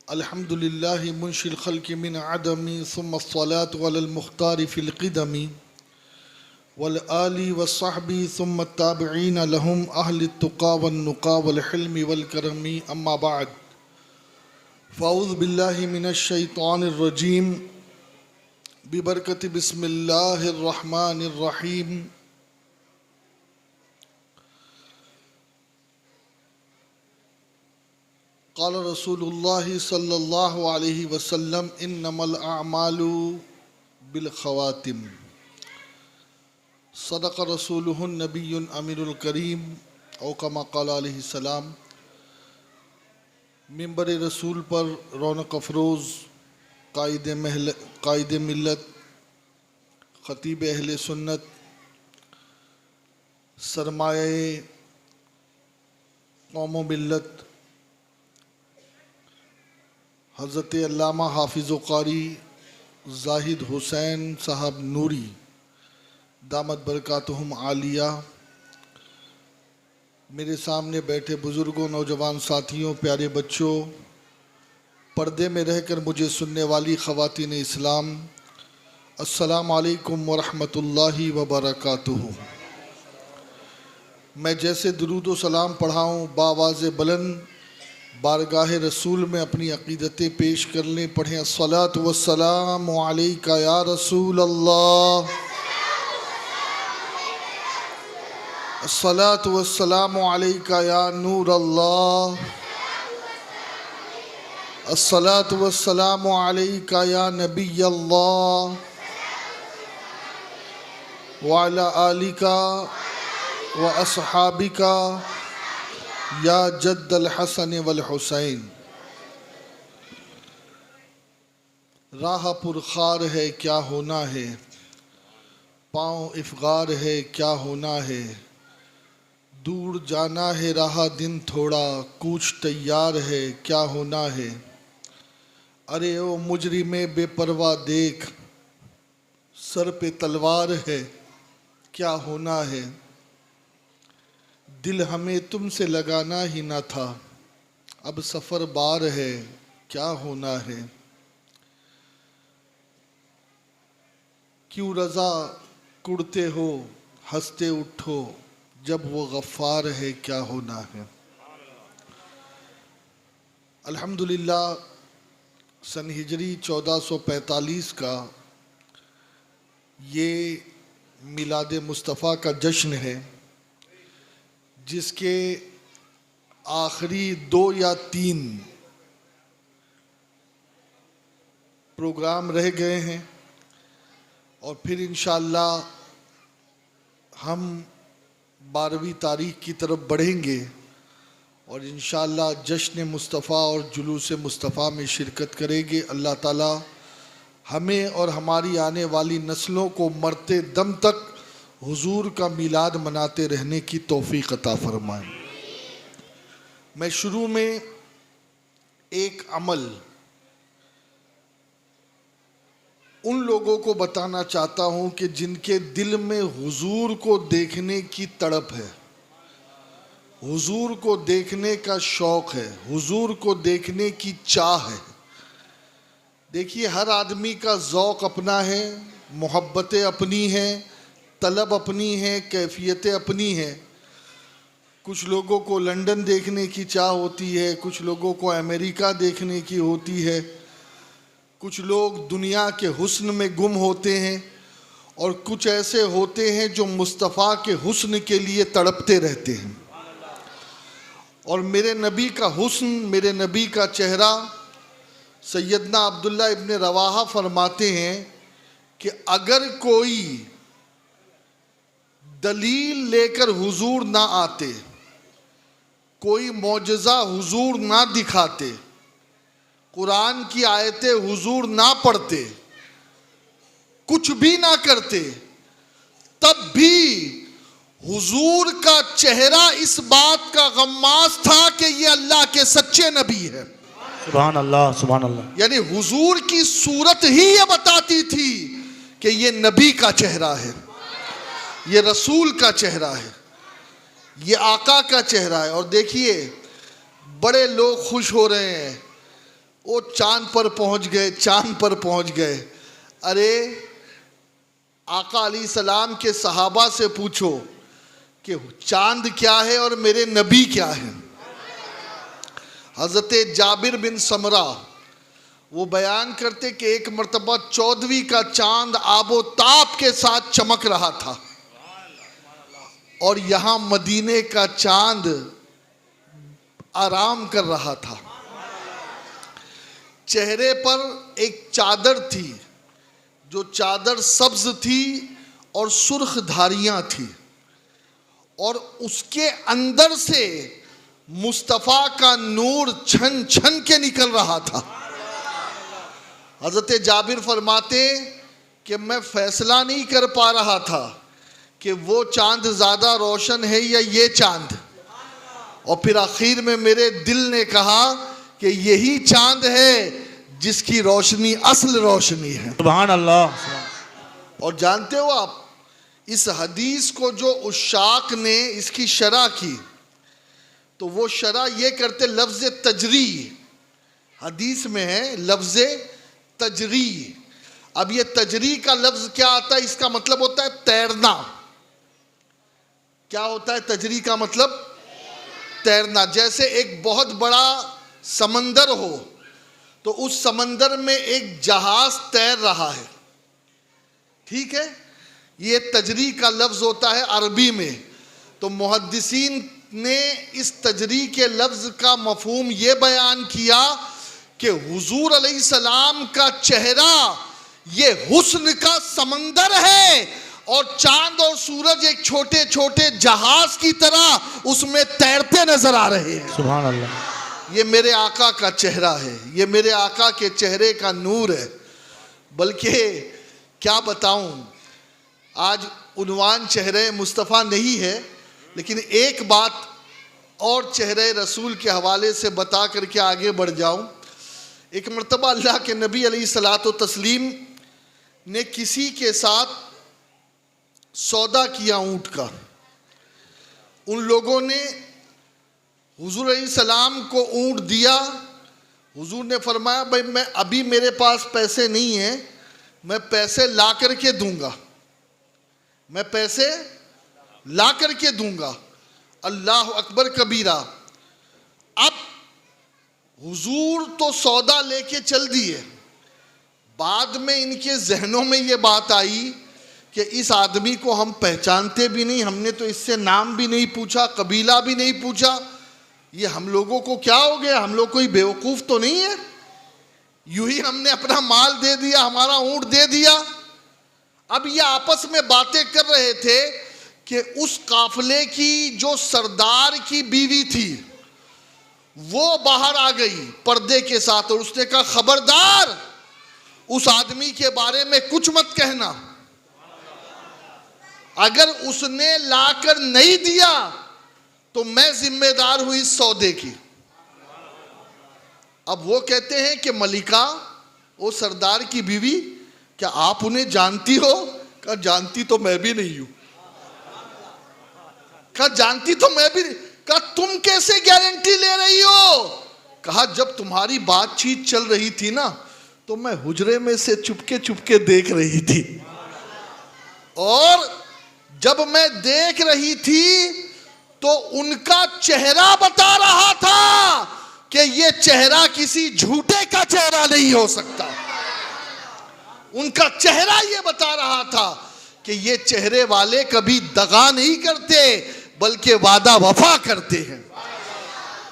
अल्हम्दुलिल्लाहि मुंशिल खल्क़ि मिन अदमी सुम्मा अस्सलातु अलल मुख्तारि फिल क़िदमी वल आलि वस्सहबी सुम्मा ताबिईन लहुम अहलि तुक़ा वन नुक़ा वल हिल्मि वल करमी अम्मा बाद फ़अऊज़ु बिल्लाहि मिनश शैतानिर रजीम बिबरकति बिस्मिल्लाहिर रहमानिर रहीम। क़ाल रसूलुल्लाहि सल्लल्लाहु अलैहि वसल्लम इन्नमल अअमालु बिल ख़वातिम सदक़ रसूलुहुन नबियुन अमीरुल करीम औ कमा क़ाल अलैहि सलाम। मिंबर रसूल पर रौनक अफरोज़ कायद मिल्लत ख़तीब अहले सुन्नत सरमाए कौम मिल्लत हज़रत अल्लामा हाफिज़ क़ारी ज़ाहिद हुसैन साहब नूरी दामत बरकातुहुम आलिया, मेरे सामने बैठे बुज़ुर्गों, नौजवान साथियों, प्यारे बच्चों, पर्दे में रहकर मुझे सुनने वाली ख़वातीन इस्लाम, अस्सलामु अलैकुम व रहमतुल्लाहि व बरकातुहू। मैं जैसे दुरूद व सलाम पढ़ाऊँ बावाज़ बुलंद बारगाह रसूल में अपनी अक़ीदतें पेश कर लें। पढ़ें अस्सलातु वस्सलामु अलैका या रसूल अल्लाह, अस्सलातु वस्सलामु अलैका या नूर अल्लाह, अस्सलातु वस्सलामु अलैका या नबी अल्लाह व अला आलिका व अस्हाबिका या जद्दल हसन वल हुसैन। राह पुरखार है क्या होना है, पाँव इफ़गार है क्या होना है, दूर जाना है राह दिन थोड़ा कूच तैयार है क्या होना है। अरे ओ मुजरिमे बेपरवा देख, सर पे तलवार है क्या होना है, दिल हमें तुमसे लगाना ही ना था, अब सफ़र बार है क्या होना है। क्यों रज़ा कुड़ते हो हंसते उठो, जब वो गफ़ार है क्या होना है। अल्हम्दुलिल्लाह सन हिजरी 1445 का ये मिलाद मुस्तफ़ा का जश्न है, जिसके आखिरी 2 या 3 प्रोग्राम रह गए हैं और फिर इंशाअल्लाह हम 12वीं तारीख की तरफ बढ़ेंगे और इंशाअल्लाह जश्न मुस्तफ़ा और जुलूस मुस्तफ़ा में शिरकत करेंगे। अल्लाह ताला हमें और हमारी आने वाली नस्लों को मरते दम तक हुजूर का मिलाद मनाते रहने की तौफीक अता फरमाए। मैं शुरू में एक अमल उन लोगों को बताना चाहता हूँ कि जिनके दिल में हुजूर को देखने की तड़प है, हुजूर को देखने का शौक़ है, हुजूर को देखने की चाह है। देखिए, हर आदमी का ज़ौक़ अपना है, मोहब्बतें अपनी हैं, तलब अपनी है, कैफियतें अपनी हैं। कुछ लोगों को लंदन देखने की चाह होती है, कुछ लोगों को अमेरिका देखने की होती है, कुछ लोग दुनिया के हुस्न में गुम होते हैं और कुछ ऐसे होते हैं जो मुस्तफ़ा के हुस्न के लिए तड़पते रहते हैं। और मेरे नबी का हुस्न, मेरे नबी का चेहरा, सैयदना अब्दुल्ला इब्न रवाहा फरमाते हैं कि अगर कोई दलील लेकर हुजूर ना आते, कोई मौजज़ा हुजूर ना दिखाते, कुरान की आयतें हुजूर ना पढ़ते, कुछ भी ना करते, तब भी हुजूर का चेहरा इस बात का गम्मास था कि ये अल्लाह के सच्चे नबी है। सुभान अल्लाह, सुभान अल्लाह। यानी हुजूर की सूरत ही ये बताती थी कि ये नबी का चेहरा है, ये रसूल का चेहरा है, ये आका का चेहरा है। और देखिए, बड़े लोग खुश हो रहे हैं, वो चांद पर पहुंच गए, चांद पर पहुंच गए। अरे आका अली सलाम के सहाबा से पूछो कि चांद क्या है और मेरे नबी क्या है। हजरत जाबिर बिन समरा वो बयान करते कि एक मर्तबा 14वीं का चांद आबो ताप के साथ चमक रहा था और यहाँ मदीने का चांद आराम कर रहा था। चेहरे पर एक चादर थी, जो चादर सब्ज थी और सुर्ख धारियां थी, और उसके अंदर से मुस्तफ़ा का नूर छन छन के निकल रहा था। हज़रत जाबिर फरमाते कि मैं फैसला नहीं कर पा रहा था कि वो चांद ज़्यादा रोशन है या ये चांद, और फिर आखिर में मेरे दिल ने कहा कि यही चांद है जिसकी रोशनी असल रोशनी है। सुभान अल्लाह। और जानते हो आप, इस हदीस को जो उशाक ने इसकी शरह की, तो वो शरह ये करते लफ्ज़ तजरी, हदीस में है लफ्ज़ तजरी। अब ये तजरी का लफ्ज़ क्या आता है? इसका मतलब होता है तैरना। क्या होता है तजरी का मतलब? तैरना। जैसे एक बहुत बड़ा समंदर हो तो उस समंदर में एक जहाज तैर रहा है, ठीक है, ये तजरी का लफ्ज़ होता है अरबी में। तो मुहद्दिसीन ने इस तजरी के लफ्ज़ का मफहूम ये बयान किया कि हुजूर अलैहिस्सलाम का चेहरा ये हुस्न का समंदर है और चांद और सूरज एक छोटे छोटे जहाज की तरह उसमें तैरते नजर आ रहे हैं। सुभान अल्लाह। ये मेरे आका का चेहरा है, ये मेरे आका के चेहरे का नूर है। बल्कि क्या बताऊं, आज उन्वान चेहरे मुस्तफ़ा नहीं है, लेकिन एक बात और चेहरे रसूल के हवाले से बता करके आगे बढ़ जाऊं। एक मर्तबा अल्लाह के नबी अलैहिस्सलातो तस्लीम ने किसी के साथ सौदा किया ऊँट का। उन लोगों ने हुजूर अलैहिस्सलाम को ऊँट दिया। हुजूर ने फरमाया भाई मैं अभी मेरे पास पैसे नहीं हैं, मैं पैसे ला करके दूंगा, मैं पैसे ला करके दूंगा। अल्लाह अकबर कबीरा। अब हुजूर तो सौदा लेके चल दिए, बाद में इनके जहनों में ये बात आई कि इस आदमी को हम पहचानते भी नहीं, हमने तो इससे नाम भी नहीं पूछा, कबीला भी नहीं पूछा, ये हम लोगों को क्या हो गया, हम लोग कोई बेवकूफ़ तो नहीं है, यूं ही हमने अपना माल दे दिया, हमारा ऊँट दे दिया। अब ये आपस में बातें कर रहे थे कि उस काफिले की जो सरदार की बीवी थी वो बाहर आ गई पर्दे के साथ, और उसने कहा खबरदार उस आदमी के बारे में कुछ मत कहना, अगर उसने लाकर नहीं दिया तो मैं जिम्मेदार हुई इस सौदे की। अब वो कहते हैं कि मलिका, वो सरदार की बीवी, क्या आप उन्हें जानती हो? कहा जानती तो मैं भी नहीं हूं। कहा जानती तो मैं भी नहीं। कहा तुम कैसे गारंटी ले रही हो? कहा जब तुम्हारी बातचीत चल रही थी ना तो मैं हुजरे में से चुपके चुपके देख रही थी, और जब मैं देख रही थी तो उनका चेहरा बता रहा था कि ये चेहरा किसी झूठे का चेहरा नहीं हो सकता। उनका चेहरा ये बता रहा था कि ये चेहरे वाले कभी दगा नहीं करते बल्कि वादा वफा करते हैं।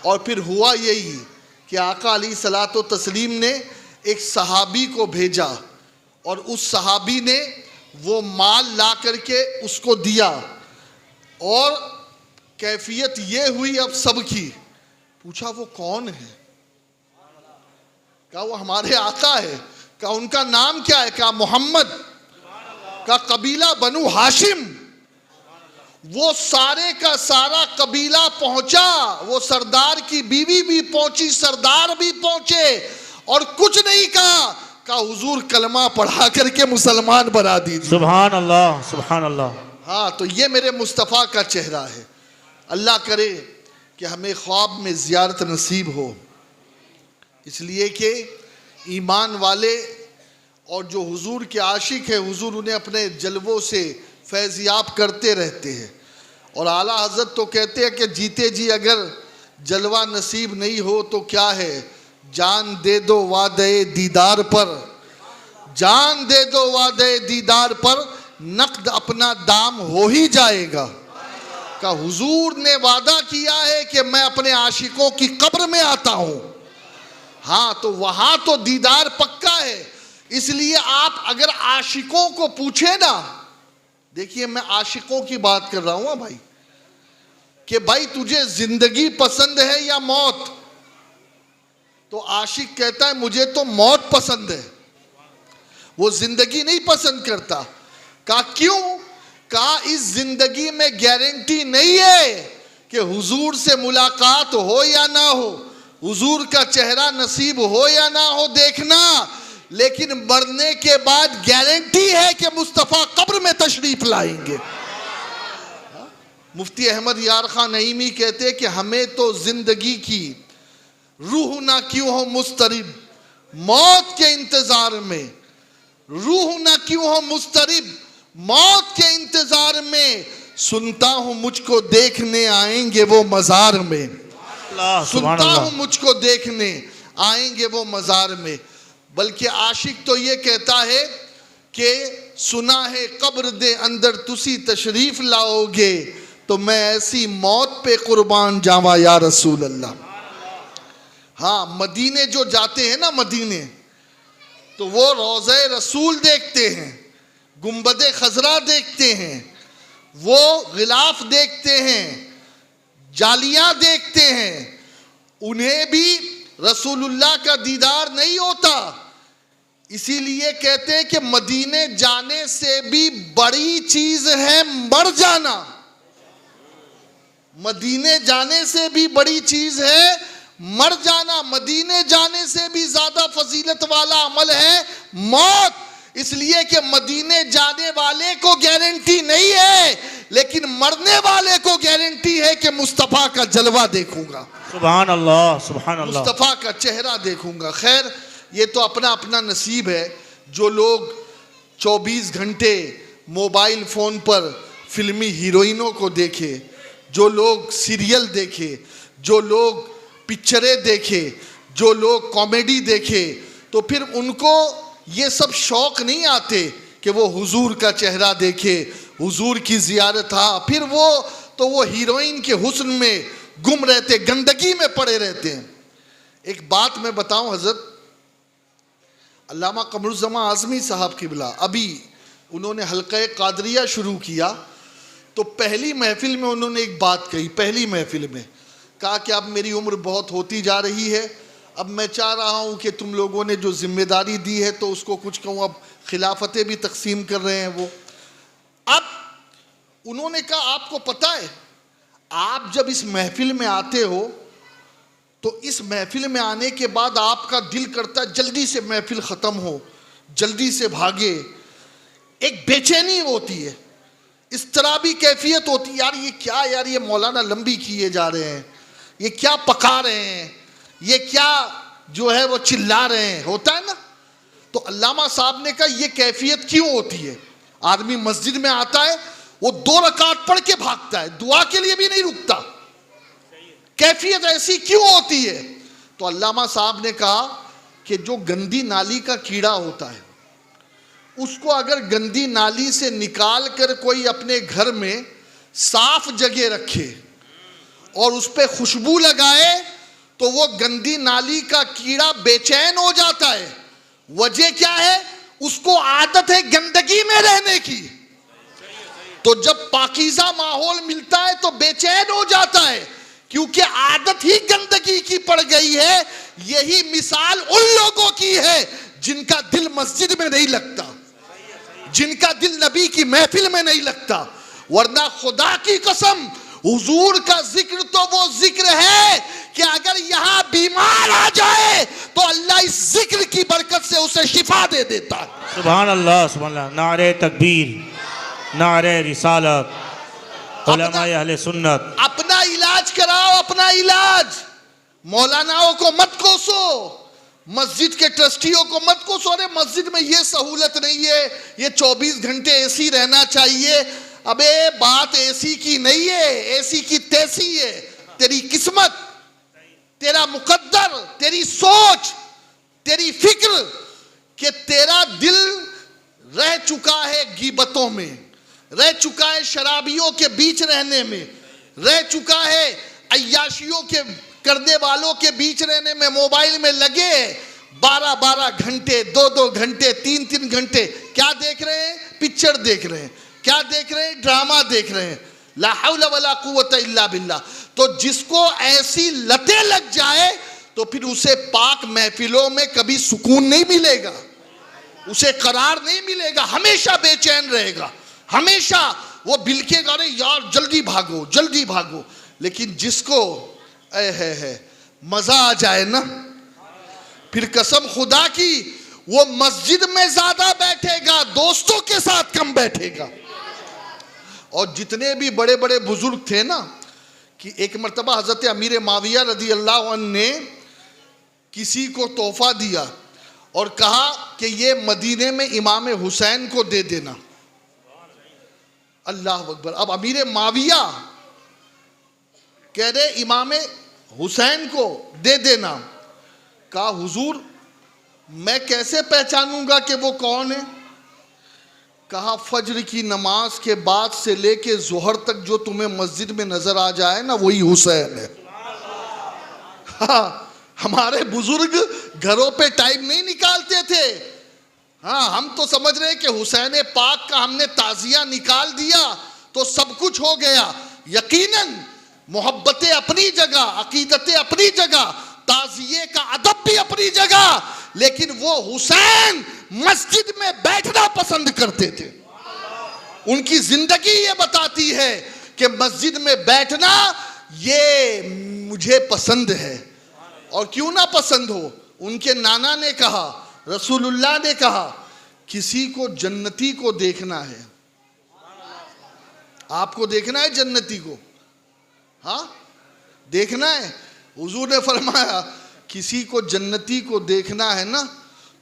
और फिर हुआ यही कि आका अली सलातो तस्लीम ने एक सहाबी को भेजा और उस सहाबी ने वो माल ला करके उसको दिया, और कैफियत ये हुई अब सबकी। पूछा वो कौन है? कहा वो हमारे आका है। कहा उनका नाम क्या है? कहा मोहम्मद। का कबीला बनु हाशिम। वो सारे का सारा कबीला पहुंचा, वो सरदार की बीवी भी पहुंची, सरदार भी पहुंचे, और कुछ नहीं कहा हुजूर कलमा पढ़ा करके मुसलमान बना दीजिए। सुभान अल्लाह, सुभान अल्लाह। हाँ, तो ये मेरे मुस्तफ़ा का चेहरा है। अल्लाह करे कि हमें ख्वाब में ज़ियारत नसीब हो। इसलिए कि ईमान वाले और जो हुजूर के आशिक है, हुजूर उन्हें अपने जलवों से फैज़याब करते रहते हैं। और आला हज़रत तो कहते हैं कि जीते जी अगर जलवा नसीब नहीं हो तो क्या है, जान दे दो वादे दीदार पर, जान दे दो वादे दीदार पर, नक़द अपना दाम हो ही जाएगा। का हुजूर ने वादा किया है कि मैं अपने आशिकों की कब्र में आता हूं। हाँ, तो वहां तो दीदार पक्का है। इसलिए आप अगर आशिकों को पूछे ना, देखिए मैं आशिकों की बात कर रहा हूं भाई, कि भाई तुझे जिंदगी पसंद है या मौत, तो आशिक कहता है मुझे तो मौत पसंद है, वो जिंदगी नहीं पसंद करता। कहा क्यों? कहा इस जिंदगी में गारंटी नहीं है कि हुजूर से मुलाकात हो या ना हो, हुजूर का चेहरा नसीब हो या ना हो देखना, लेकिन मरने के बाद गारंटी है कि मुस्तफ़ा कब्र में तशरीफ लाएंगे। मुफ्ती अहमद यार खान नईमी कहते हैं कि हमें तो जिंदगी की रूह ना क्यों हो मुस्तरिब, मौत के इंतजार में, रूह ना क्यों हो मुस्तरिब, मौत के इंतजार में, सुनता हूं मुझको देखने आएंगे वो मजार में, सुनता हूं मुझको देखने आएंगे वो मजार में। बल्कि आशिक तो ये कहता है कि सुना है कब्र दे अंदर तुसी तशरीफ लाओगे, तो मैं ऐसी मौत पे कुर्बान जावा या रसूल अल्लाह। हाँ, मदीने जो जाते हैं ना, मदीने, तो वो रोज़े रसूल देखते हैं, गुंबदे खजरा देखते हैं, वो गिलाफ देखते हैं, जालियां देखते हैं, उन्हें भी रसूलुल्लाह का दीदार नहीं होता। इसीलिए कहते हैं कि मदीने जाने से भी बड़ी चीज है मर जाना, मदीने जाने से भी बड़ी चीज है मर जाना, मदीने जाने से भी ज्यादा फजीलत वाला अमल है मौत। इसलिए कि मदीने जाने वाले को गारंटी नहीं है, लेकिन मरने वाले को गारंटी है कि मुस्तफ़ा का जलवा देखूंगा, सुभान अल्लाह, सुभान अल्लाह, मुस्तफ़ा का चेहरा देखूंगा। खैर, ये तो अपना अपना नसीब है। जो लोग 24 घंटे मोबाइल फ़ोन पर फिल्मी हीरोइनों को देखे, जो लोग सीरियल देखे, जो लोग पिक्चरें देखे, जो लोग कॉमेडी देखे, तो फिर उनको ये सब शौक नहीं आते कि वो हुजूर का चेहरा देखे, हुजूर की ज़ियारत। हाँ, फिर वो हीरोइन के हुस्न में गुम रहते, गंदगी में पड़े रहते हैं। एक बात मैं बताऊं हज़रत, अल्लामा कमरुज़्ज़मा आज़मी साहब क़िबला, अभी उन्होंने हल्क़े क़ादरिया शुरू किया, तो पहली महफ़िल में उन्होंने एक बात कही। पहली महफ़िल में कहा कि अब मेरी उम्र बहुत होती जा रही है, अब मैं चाह रहा हूँ कि तुम लोगों ने जो जिम्मेदारी दी है तो उसको कुछ कहूँ, अब खिलाफतें भी तकसीम कर रहे हैं वो। अब उन्होंने कहा आपको पता है, आप जब इस महफ़िल में आते हो तो इस महफ़िल में आने के बाद आपका दिल करता है जल्दी से महफ़िल ख़त्म हो, जल्दी से भागे, एक बेचैनी होती है, इस तरह भी कैफियत होती है, यार ये क्या, यार ये मौलाना लंबी किए जा रहे हैं, ये क्या पका रहे हैं, ये क्या जो है वो चिल्ला रहे हैं, होता है ना। तो अल्लामा साहब ने कहा ये कैफियत क्यों होती है? आदमी मस्जिद में आता है, वो 2 रकात पढ़ के भागता है, दुआ के लिए भी नहीं रुकता, कैफियत ऐसी क्यों होती है? तो अल्लामा साहब ने कहा कि जो गंदी नाली का कीड़ा होता है, उसको अगर गंदी नाली से निकाल कर कोई अपने घर में साफ जगह रखे और उस पर खुशबू लगाए, तो वो गंदी नाली का कीड़ा बेचैन हो जाता है। वजह क्या है? उसको आदत है गंदगी में रहने की। तो जब पाकीज़ा माहौल मिलता है तो बेचैन हो जाता है, क्योंकि आदत ही गंदगी की पड़ गई है। यही मिसाल उन लोगों की है जिनका दिल मस्जिद में नहीं लगता, जिनका दिल नबी की महफिल में नहीं लगता। वरना खुदा की कसम, हुजूर का जिक्र तो वो जिक्र है कि अगर यहाँ बीमार आ जाए तो अल्लाह इस जिक्र की बरकत से उसे शिफा दे देता है। सुभान अल्लाह, सुभान अल्लाह। नारे तकबीर, नारे रिसालत, उलमाए अहले सुन्नत। अपना इलाज कराओ, अपना इलाज, मौलानाओं को मत कोसो। मस्जिद के ट्रस्टियों को मत को सोरे मस्जिद में ये सहूलत नहीं है, ये 24 घंटे एसी रहना चाहिए। अबे बात एसी की नहीं है, एसी की तैसी है। तेरी किस्मत, तेरा मुकद्दर, तेरी सोच, तेरी फिक्र कि तेरा दिल रह चुका है गीबतों में, रह चुका है शराबियों के बीच रहने में, रह चुका है अय्याशियों के करने वालों के बीच रहने में। मोबाइल में लगे 12-12 घंटे, 2-2 घंटे, 3-3 घंटे क्या देख रहे हैं? पिक्चर देख रहे हैं। क्या देख रहे हैं? ड्रामा देख रहे हैं। ला हौला वला कुव्वता इल्ला बिल्लाह। तो जिसको ऐसी लतें लग जाए तो फिर उसे पाक महफिलों में कभी सुकून नहीं मिलेगा, उसे करार नहीं मिलेगा, हमेशा बेचैन रहेगा, हमेशा वो बिलकेगा, अरे यार जल्दी भागो जल्दी भागो। लेकिन जिसको है मजा आ जाए ना, फिर कसम खुदा की वो मस्जिद में ज्यादा बैठेगा, दोस्तों के साथ कम बैठेगा। और जितने भी बड़े बड़े बुजुर्ग थे ना, कि एक मर्तबा हजरत अमीर माविया रदी अल्लाह अन्हु ने किसी को तोहफा दिया और कहा कि ये मदीने में इमाम हुसैन को दे देना। अल्लाह अकबर। अब अमीर माविया कह रहे इमाम हुसैन को दे देना। कहा हुजूर मैं कैसे पहचानूंगा कि वो कौन है? कहा फज्र की नमाज के बाद से लेके जोहर तक जो तुम्हें मस्जिद में नजर आ जाए ना, वही हुसैन है। हाँ, हमारे बुजुर्ग घरों पे टाइम नहीं निकालते थे। हाँ, हम तो समझ रहे कि हुसैन पाक का हमने ताजिया निकाल दिया तो सब कुछ हो गया। यकीनन मोहब्बतें अपनी जगह, अकीदतें अपनी जगह, ताजिए का अदब भी अपनी जगह, लेकिन वो हुसैन मस्जिद में बैठना पसंद करते थे। उनकी जिंदगी ये बताती है कि मस्जिद में बैठना ये मुझे पसंद है। और क्यों ना पसंद हो, उनके नाना ने कहा, रसूलुल्लाह ने कहा, किसी को जन्नती को देखना है। आपको देखना है जन्नती को? हाँ देखना है। हुजूर ने फरमाया किसी को जन्नती को देखना है ना,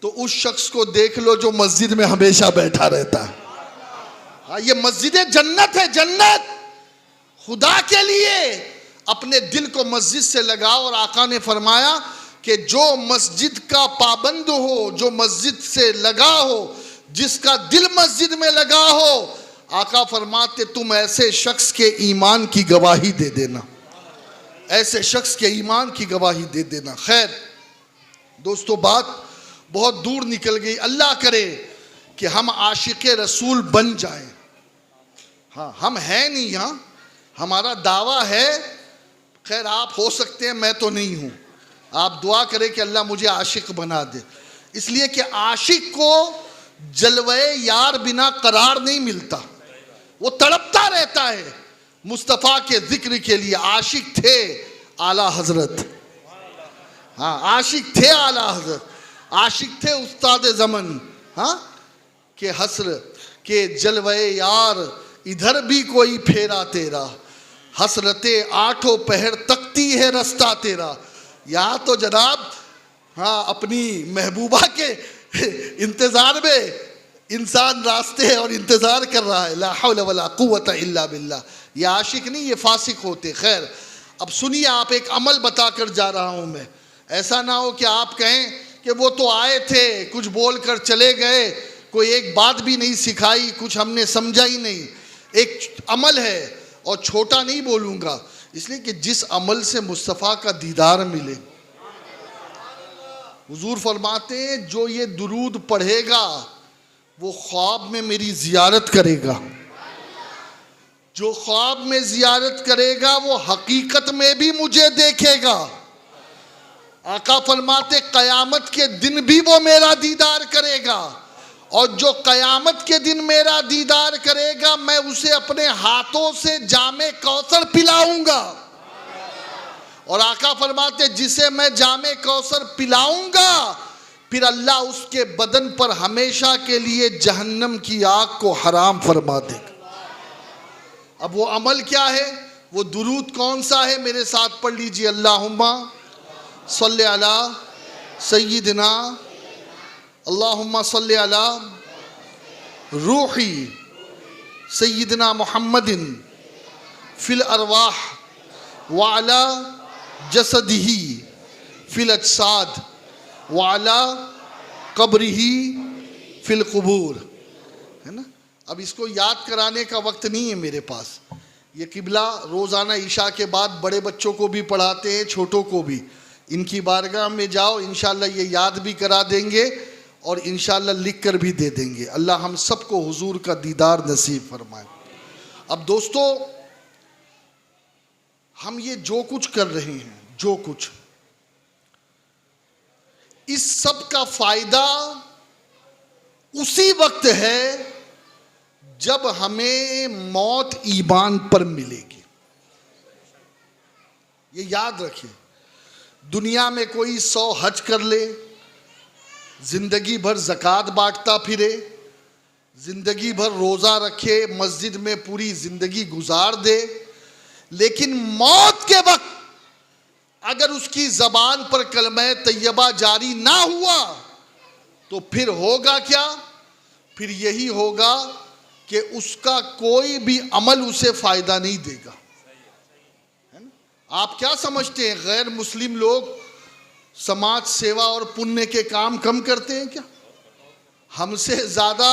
तो उस शख्स को देख लो जो मस्जिद में हमेशा बैठा रहता है। हाँ, ये मस्जिद जन्नत है, जन्नत। खुदा के लिए अपने दिल को मस्जिद से लगाओ। और आका ने फरमाया कि जो मस्जिद का पाबंद हो, जो मस्जिद से लगा हो, जिसका दिल मस्जिद में लगा हो, आका फरमाते तुम ऐसे शख्स के ईमान की गवाही दे देना, ऐसे शख्स के ईमान की गवाही दे देना। खैर दोस्तों, बात बहुत दूर निकल गई। अल्लाह करे कि हम आशिक रसूल बन जाएं। हाँ, हम हैं नहीं यहाँ, हमारा दावा है। खैर आप हो सकते हैं, मैं तो नहीं हूँ। आप दुआ करें कि अल्लाह मुझे आशिक बना दे, इसलिए कि आशिक को जलवे यार बिना करार नहीं मिलता, वो तड़पता रहता है मुस्तफ़ा के जिक्र के लिए। आशिक थे आला हजरत, हाँ आशिक थे आला हजरत, आशिक थे उस्ताद ज़मन। हाँ कि हसर के जलवे यार इधर भी कोई फेरा तेरा, हसरते आठों पहर तकती है रास्ता तेरा। यहाँ तो जनाब हाँ अपनी महबूबा के इंतज़ार में इंसान रास्ते है और इंतज़ार कर रहा है। ला हौला वला कुव्वता इल्ला बिल्लाह। ये आशिक नहीं, ये फासिक होते। खैर अब सुनिए, आप एक अमल बता कर जा रहा हूँ मैं। ऐसा ना हो कि आप कहें कि वो तो आए थे, कुछ बोल कर चले गए, कोई एक बात भी नहीं सिखाई, कुछ हमने समझा ही नहीं। एक अमल है और छोटा नहीं बोलूँगा, इसलिए कि जिस अमल से मुस्तफ़ा का दीदार मिले। हुजूर फरमाते हैं जो ये दुरूद पढ़ेगा वो ख्वाब में मेरी ज़ियारत करेगा, जो ख्वाब में ज़ियारत करेगा वो हकीकत में भी मुझे देखेगा। आका फरमाते क़यामत के दिन भी वो मेरा दीदार करेगा, और जो क़यामत के दिन मेरा दीदार करेगा मैं उसे अपने हाथों से जामे कौसर पिलाऊंगा। और आका फरमाते जिसे मैं जामे कौसर पिलाऊंगा फिर अल्लाह उसके बदन पर हमेशा के लिए जहन्नम की आग को हराम फरमा देगा। अब वो अमल क्या है, वो दुरूद कौन सा है? मेरे साथ पढ़ लीजिए, अल्लाहुम्मा सल्ले अला सय्यिदना अल्लाहुम्मा सल्लि अला रूही सय्यिदना मुहम्मदिन फिल अरवाह व अला जसदिही फिल अजसाद व अला कब्रिही फिल कुबूर। है ना। अब इसको याद कराने का वक्त नहीं है मेरे पास। ये किबला रोज़ाना ईशा के बाद बड़े बच्चों को भी पढ़ाते हैं, छोटों को भी। इनकी बारगाह में जाओ, इंशाल्लाह ये याद भी करा देंगे और इंशाल्लाह लिख कर भी दे देंगे। अल्लाह हम सबको हुजूर का दीदार नसीब फरमाए। अब दोस्तों, हम ये जो कुछ कर रहे हैं, जो कुछ, इस सब का फायदा उसी वक्त है जब हमें मौत ईमान पर मिलेगी। ये याद रखिए। दुनिया में कोई 100 हज कर ले, जिंदगी भर ज़कात बांटता फिरे, जिंदगी भर रोज़ा रखे, मस्जिद में पूरी जिंदगी गुजार दे, लेकिन मौत के वक्त अगर उसकी ज़बान पर कलमा तैयबा जारी ना हुआ तो फिर होगा क्या? फिर यही होगा कि उसका कोई भी अमल उसे फ़ायदा नहीं देगा। है ना। आप क्या समझते हैं, गैर मुस्लिम लोग समाज सेवा और पुण्य के काम कम करते हैं क्या? हमसे ज़्यादा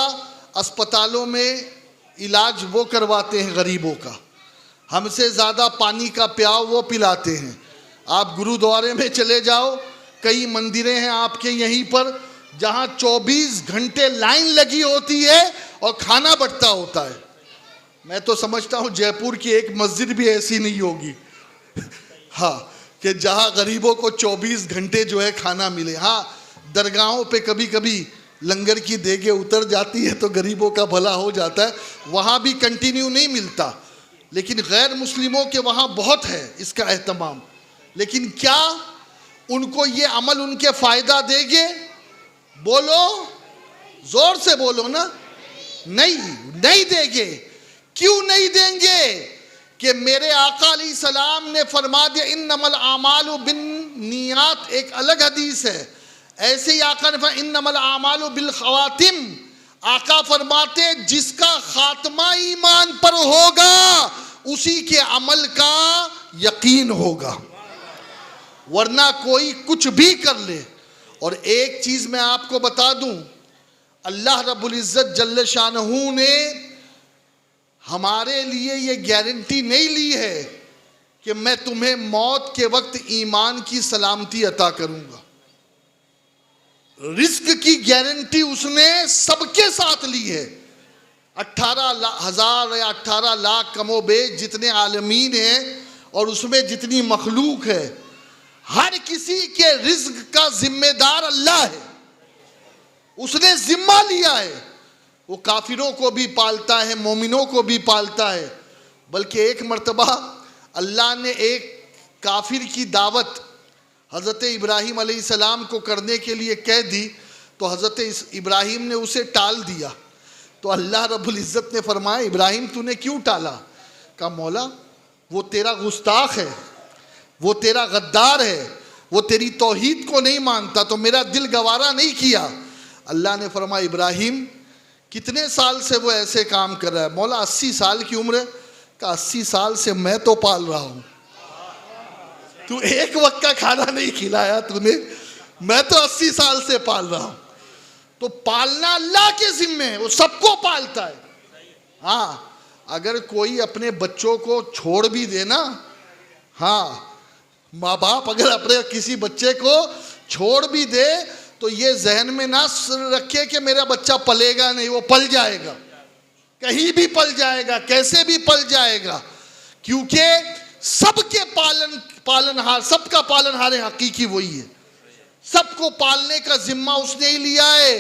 अस्पतालों में इलाज वो करवाते हैं गरीबों का, हमसे ज़्यादा पानी का प्याव वो पिलाते हैं। आप गुरुद्वारे में चले जाओ, कई मंदिरें हैं आपके यहीं पर जहाँ 24 घंटे लाइन लगी होती है और खाना बंटता होता है। मैं तो समझता हूँ जयपुर की एक मस्जिद भी ऐसी नहीं होगी हाँ, कि जहाँ गरीबों को 24 घंटे जो है खाना मिले। हाँ, दरगाहों पे कभी कभी लंगर की देगे उतर जाती है तो गरीबों का भला हो जाता है, वहाँ भी कंटिन्यू नहीं मिलता, लेकिन गैर मुस्लिमों के वहाँ बहुत है इसका एहतमाम। लेकिन क्या उनको ये अमल उनके फ़ायदा देंगे? बोलो, जोर से बोलो ना। नहीं, नहीं देंगे। क्यों नहीं देंगे? कि मेरे आका अलैहि सलाम ने फरमा दिया इन्नमल आमालु बिन नियात, एक अलग हदीस है। ऐसे ही आका ने फरमाया इन्नमल आमालु बिल खवातिम, आका फरमाते जिसका खात्मा ईमान पर होगा उसी के अमल का यकीन होगा, वरना कोई कुछ भी कर ले। और एक चीज़ मैं आपको बता दूं, अल्लाह रब्बुल इज़्ज़त जल्ल शानहू ने हमारे लिए ये गारंटी नहीं ली है कि मैं तुम्हें मौत के वक्त ईमान की सलामती अता करूंगा। रिस्क की गारंटी उसने सबके साथ ली है। 18,000 या 18 लाख कमो बेश जितने आलमीन हैं और उसमें जितनी मखलूक है, हर किसी के रिज्क का जिम्मेदार अल्लाह है। उसने जिम्मा लिया है। वो काफिरों को भी पालता है, मोमिनों को भी पालता है। बल्कि एक मर्तबा अल्लाह ने एक काफिर की दावत हज़रत इब्राहीम अलैहिस्सलाम को करने के लिए कह दी, तो हज़रत इब्राहीम ने उसे टाल दिया। तो अल्लाह रब्बुल इज़्ज़त ने फरमाया इब्राहीम तूने क्यों टाला? कहा मौला वो तेरा गुस्ताख है, वो तेरा गद्दार है, वो तेरी तौहीद को नहीं मानता, तो मेरा दिल गवारा नहीं किया। अल्लाह ने फरमाया इब्राहीम कितने साल से वो ऐसे काम कर रहा है? मौला 80 साल की उम्र है। कहा 80 साल से मैं तो पाल रहा हूँ, तू एक वक्त का खाना नहीं खिलाया तूने, मैं तो 80 साल से पाल रहा हूँ। तो पालना अल्लाह के जिम्मे है, वो सबको पालता है। हाँ, अगर कोई अपने बच्चों को छोड़ भी देना, हाँ, माँ बाप अगर अपने किसी बच्चे को छोड़ भी दे तो ये जहन में ना रखे कि मेरा बच्चा पलेगा नहीं, वो पल जाएगा, कहीं भी पल जाएगा, कैसे भी पल जाएगा, क्योंकि सबके पालनहार, सबका पालनहार हकीकी वही है। सबको पालने का जिम्मा उसने ही लिया है।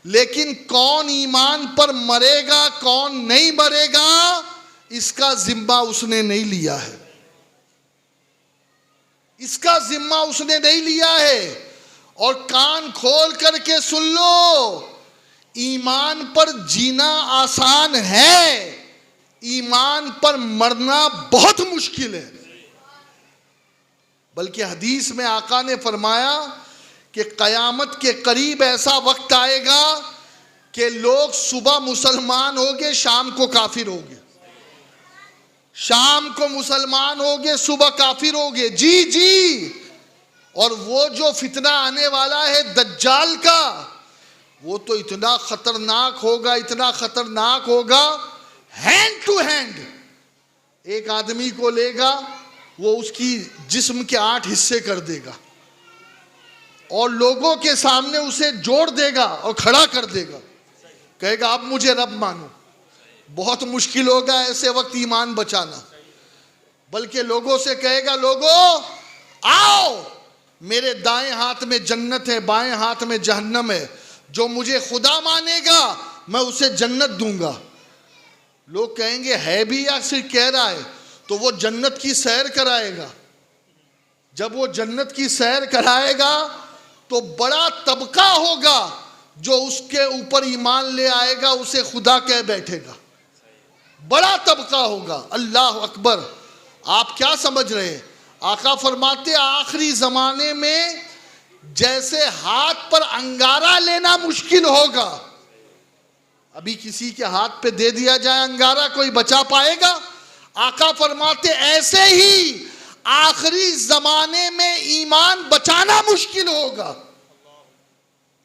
लेकिन कौन ईमान पर मरेगा, कौन नहीं मरेगा, इसका जिम्मा उसने नहीं लिया है। इसका जिम्मा उसने नहीं लिया है। और कान खोल करके सुन लो, ईमान पर जीना आसान है, ईमान पर मरना बहुत मुश्किल है। बल्कि हदीस में आका ने फरमाया कि क़यामत के करीब ऐसा वक्त आएगा कि लोग सुबह मुसलमान होंगे, शाम को काफिर होंगे, शाम को मुसलमान होंगे, सुबह काफिर होंगे। जी जी। और वो जो फितना आने वाला है दज्जाल का, वो तो इतना खतरनाक होगा, इतना खतरनाक होगा, हैंड टू हैंड एक आदमी को लेगा, वो उसकी जिस्म के 8 हिस्से कर देगा और लोगों के सामने उसे जोड़ देगा और खड़ा कर देगा, कहेगा अब मुझे रब मानो। बहुत मुश्किल होगा ऐसे वक्त ईमान बचाना, बल्कि लोगों से कहेगा लोगों आओ, मेरे दाएं हाथ में जन्नत है, बाएं हाथ में जहन्नम है, जो मुझे खुदा मानेगा मैं उसे जन्नत दूंगा। लोग कहेंगे है भी या सिर्फ कह रहा है? तो वो जन्नत की सैर कराएगा। जब वो जन्नत की सैर कराएगा तो बड़ा तबका होगा जो उसके ऊपर ईमान ले आएगा, उसे खुदा कह बैठेगा, बड़ा तबका होगा। अल्लाह अकबर। आप क्या समझ रहे हैं? आका फरमाते आखिरी जमाने में जैसे हाथ पर अंगारा लेना मुश्किल होगा, अभी किसी के हाथ पे दे दिया जाए अंगारा, कोई बचा पाएगा? आका फरमाते ऐसे ही आखिरी जमाने में ईमान बचाना मुश्किल होगा,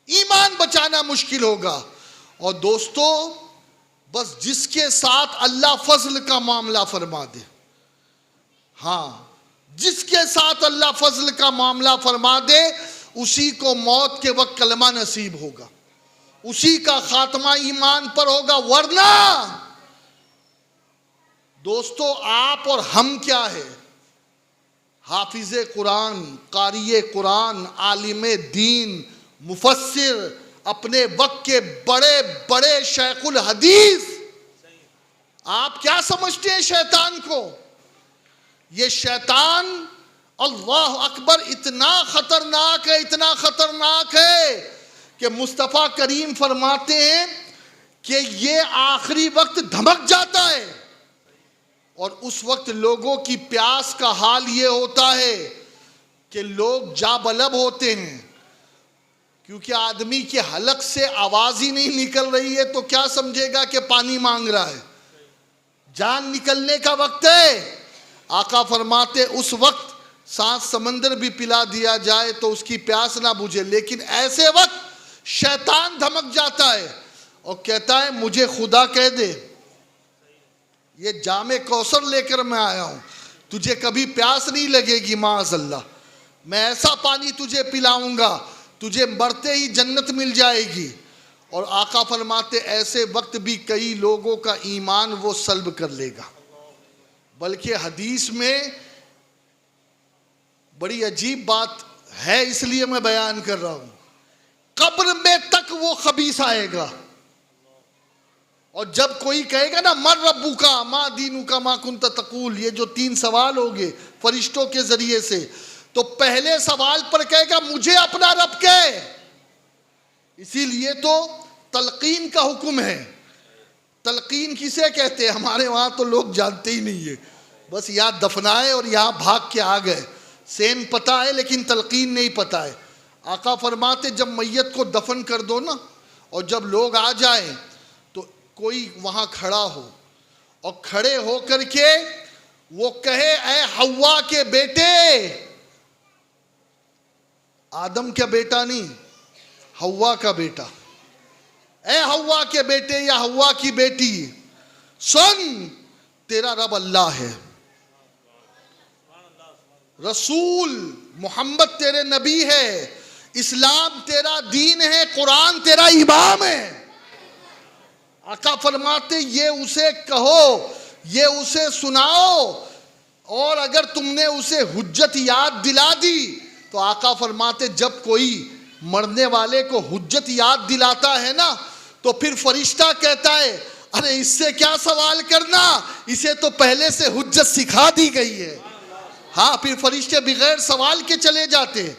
ईमान बचाना मुश्किल होगा। और दोस्तों, बस जिसके साथ अल्लाह फजल का मामला फरमा दे, हाँ, जिसके साथ अल्लाह फजल का मामला फरमा दे, उसी को मौत के वक्त कलमा नसीब होगा, उसी का खात्मा ईमान पर होगा। वरना दोस्तों, आप और हम क्या है? हाफिज़े कुरान, कारिए कुरान, आलिम दीन, मुफस्सिर, अपने वक्त के बड़े बड़े शेखुल हदीस। आप क्या समझते हैं शैतान को? ये शैतान, अल्लाह अकबर, इतना खतरनाक है, इतना खतरनाक है कि मुस्तफ़ा करीम फरमाते हैं कि ये आखिरी वक्त धमक जाता है और उस वक्त लोगों की प्यास का हाल ये होता है कि लोग जाबलब होते हैं, क्योंकि आदमी के हलक से आवाज ही नहीं निकल रही है तो क्या समझेगा कि पानी मांग रहा है। जान निकलने का वक्त है। आका फरमाते उस वक्त सांस समंदर भी पिला दिया जाए तो उसकी प्यास ना बुझे, लेकिन ऐसे वक्त शैतान धमक जाता है और कहता है मुझे खुदा कह दे, ये जामे कौसर लेकर मैं आया हूं, तुझे कभी प्यास नहीं लगेगी माअज़ल्लाह, मैं ऐसा पानी तुझे पिलाऊंगा, तुझे मरते ही जन्नत मिल जाएगी। और आका फरमाते ऐसे वक्त भी कई लोगों का ईमान वो सल्ब कर लेगा। बल्कि हदीस में बड़ी अजीब बात है, इसलिए मैं बयान कर रहा हूं, कब्र में तक वो खबीस आएगा। और जब कोई कहेगा ना मर रब्बू का मा दीनू का मा कुंत तकूल, ये जो 3 सवाल होंगे फरिश्तों के जरिए से, तो पहले सवाल पर कहेगा मुझे अपना रब कहे। इसीलिए तो तलकीन का हुक्म है। तलकीन किसे कहते हैं? हमारे वहां तो लोग जानते ही नहीं है, बस यहाँ दफनाए और यहाँ भाग के आ गए, सेम पता है लेकिन तलकीन नहीं पता है। आका फरमाते जब मैयत को दफन कर दो ना, और जब लोग आ जाए तो कोई वहां खड़ा हो और खड़े हो करके वो कहे ऐ हव्वा के बेटे, आदम का बेटा नहीं, हव्वा का बेटा, ऐ हव्वा के बेटे या हव्वा की बेटी, सुन तेरा रब अल्लाह है, रसूल मोहम्मद तेरे नबी है, इस्लाम तेरा दीन है, कुरान तेरा इमाम है। आका फरमाते ये उसे कहो, ये उसे सुनाओ, और अगर तुमने उसे हुज्जत याद दिला दी तो आका फरमाते जब कोई मरने वाले को हुज्जत याद दिलाता है ना, तो फिर फरिश्ता कहता है अरे इससे क्या सवाल करना, इसे तो पहले से हुज्जत सिखा दी गई है। हाँ, फिर फरिश्ते बगैर सवाल के चले जाते हैं,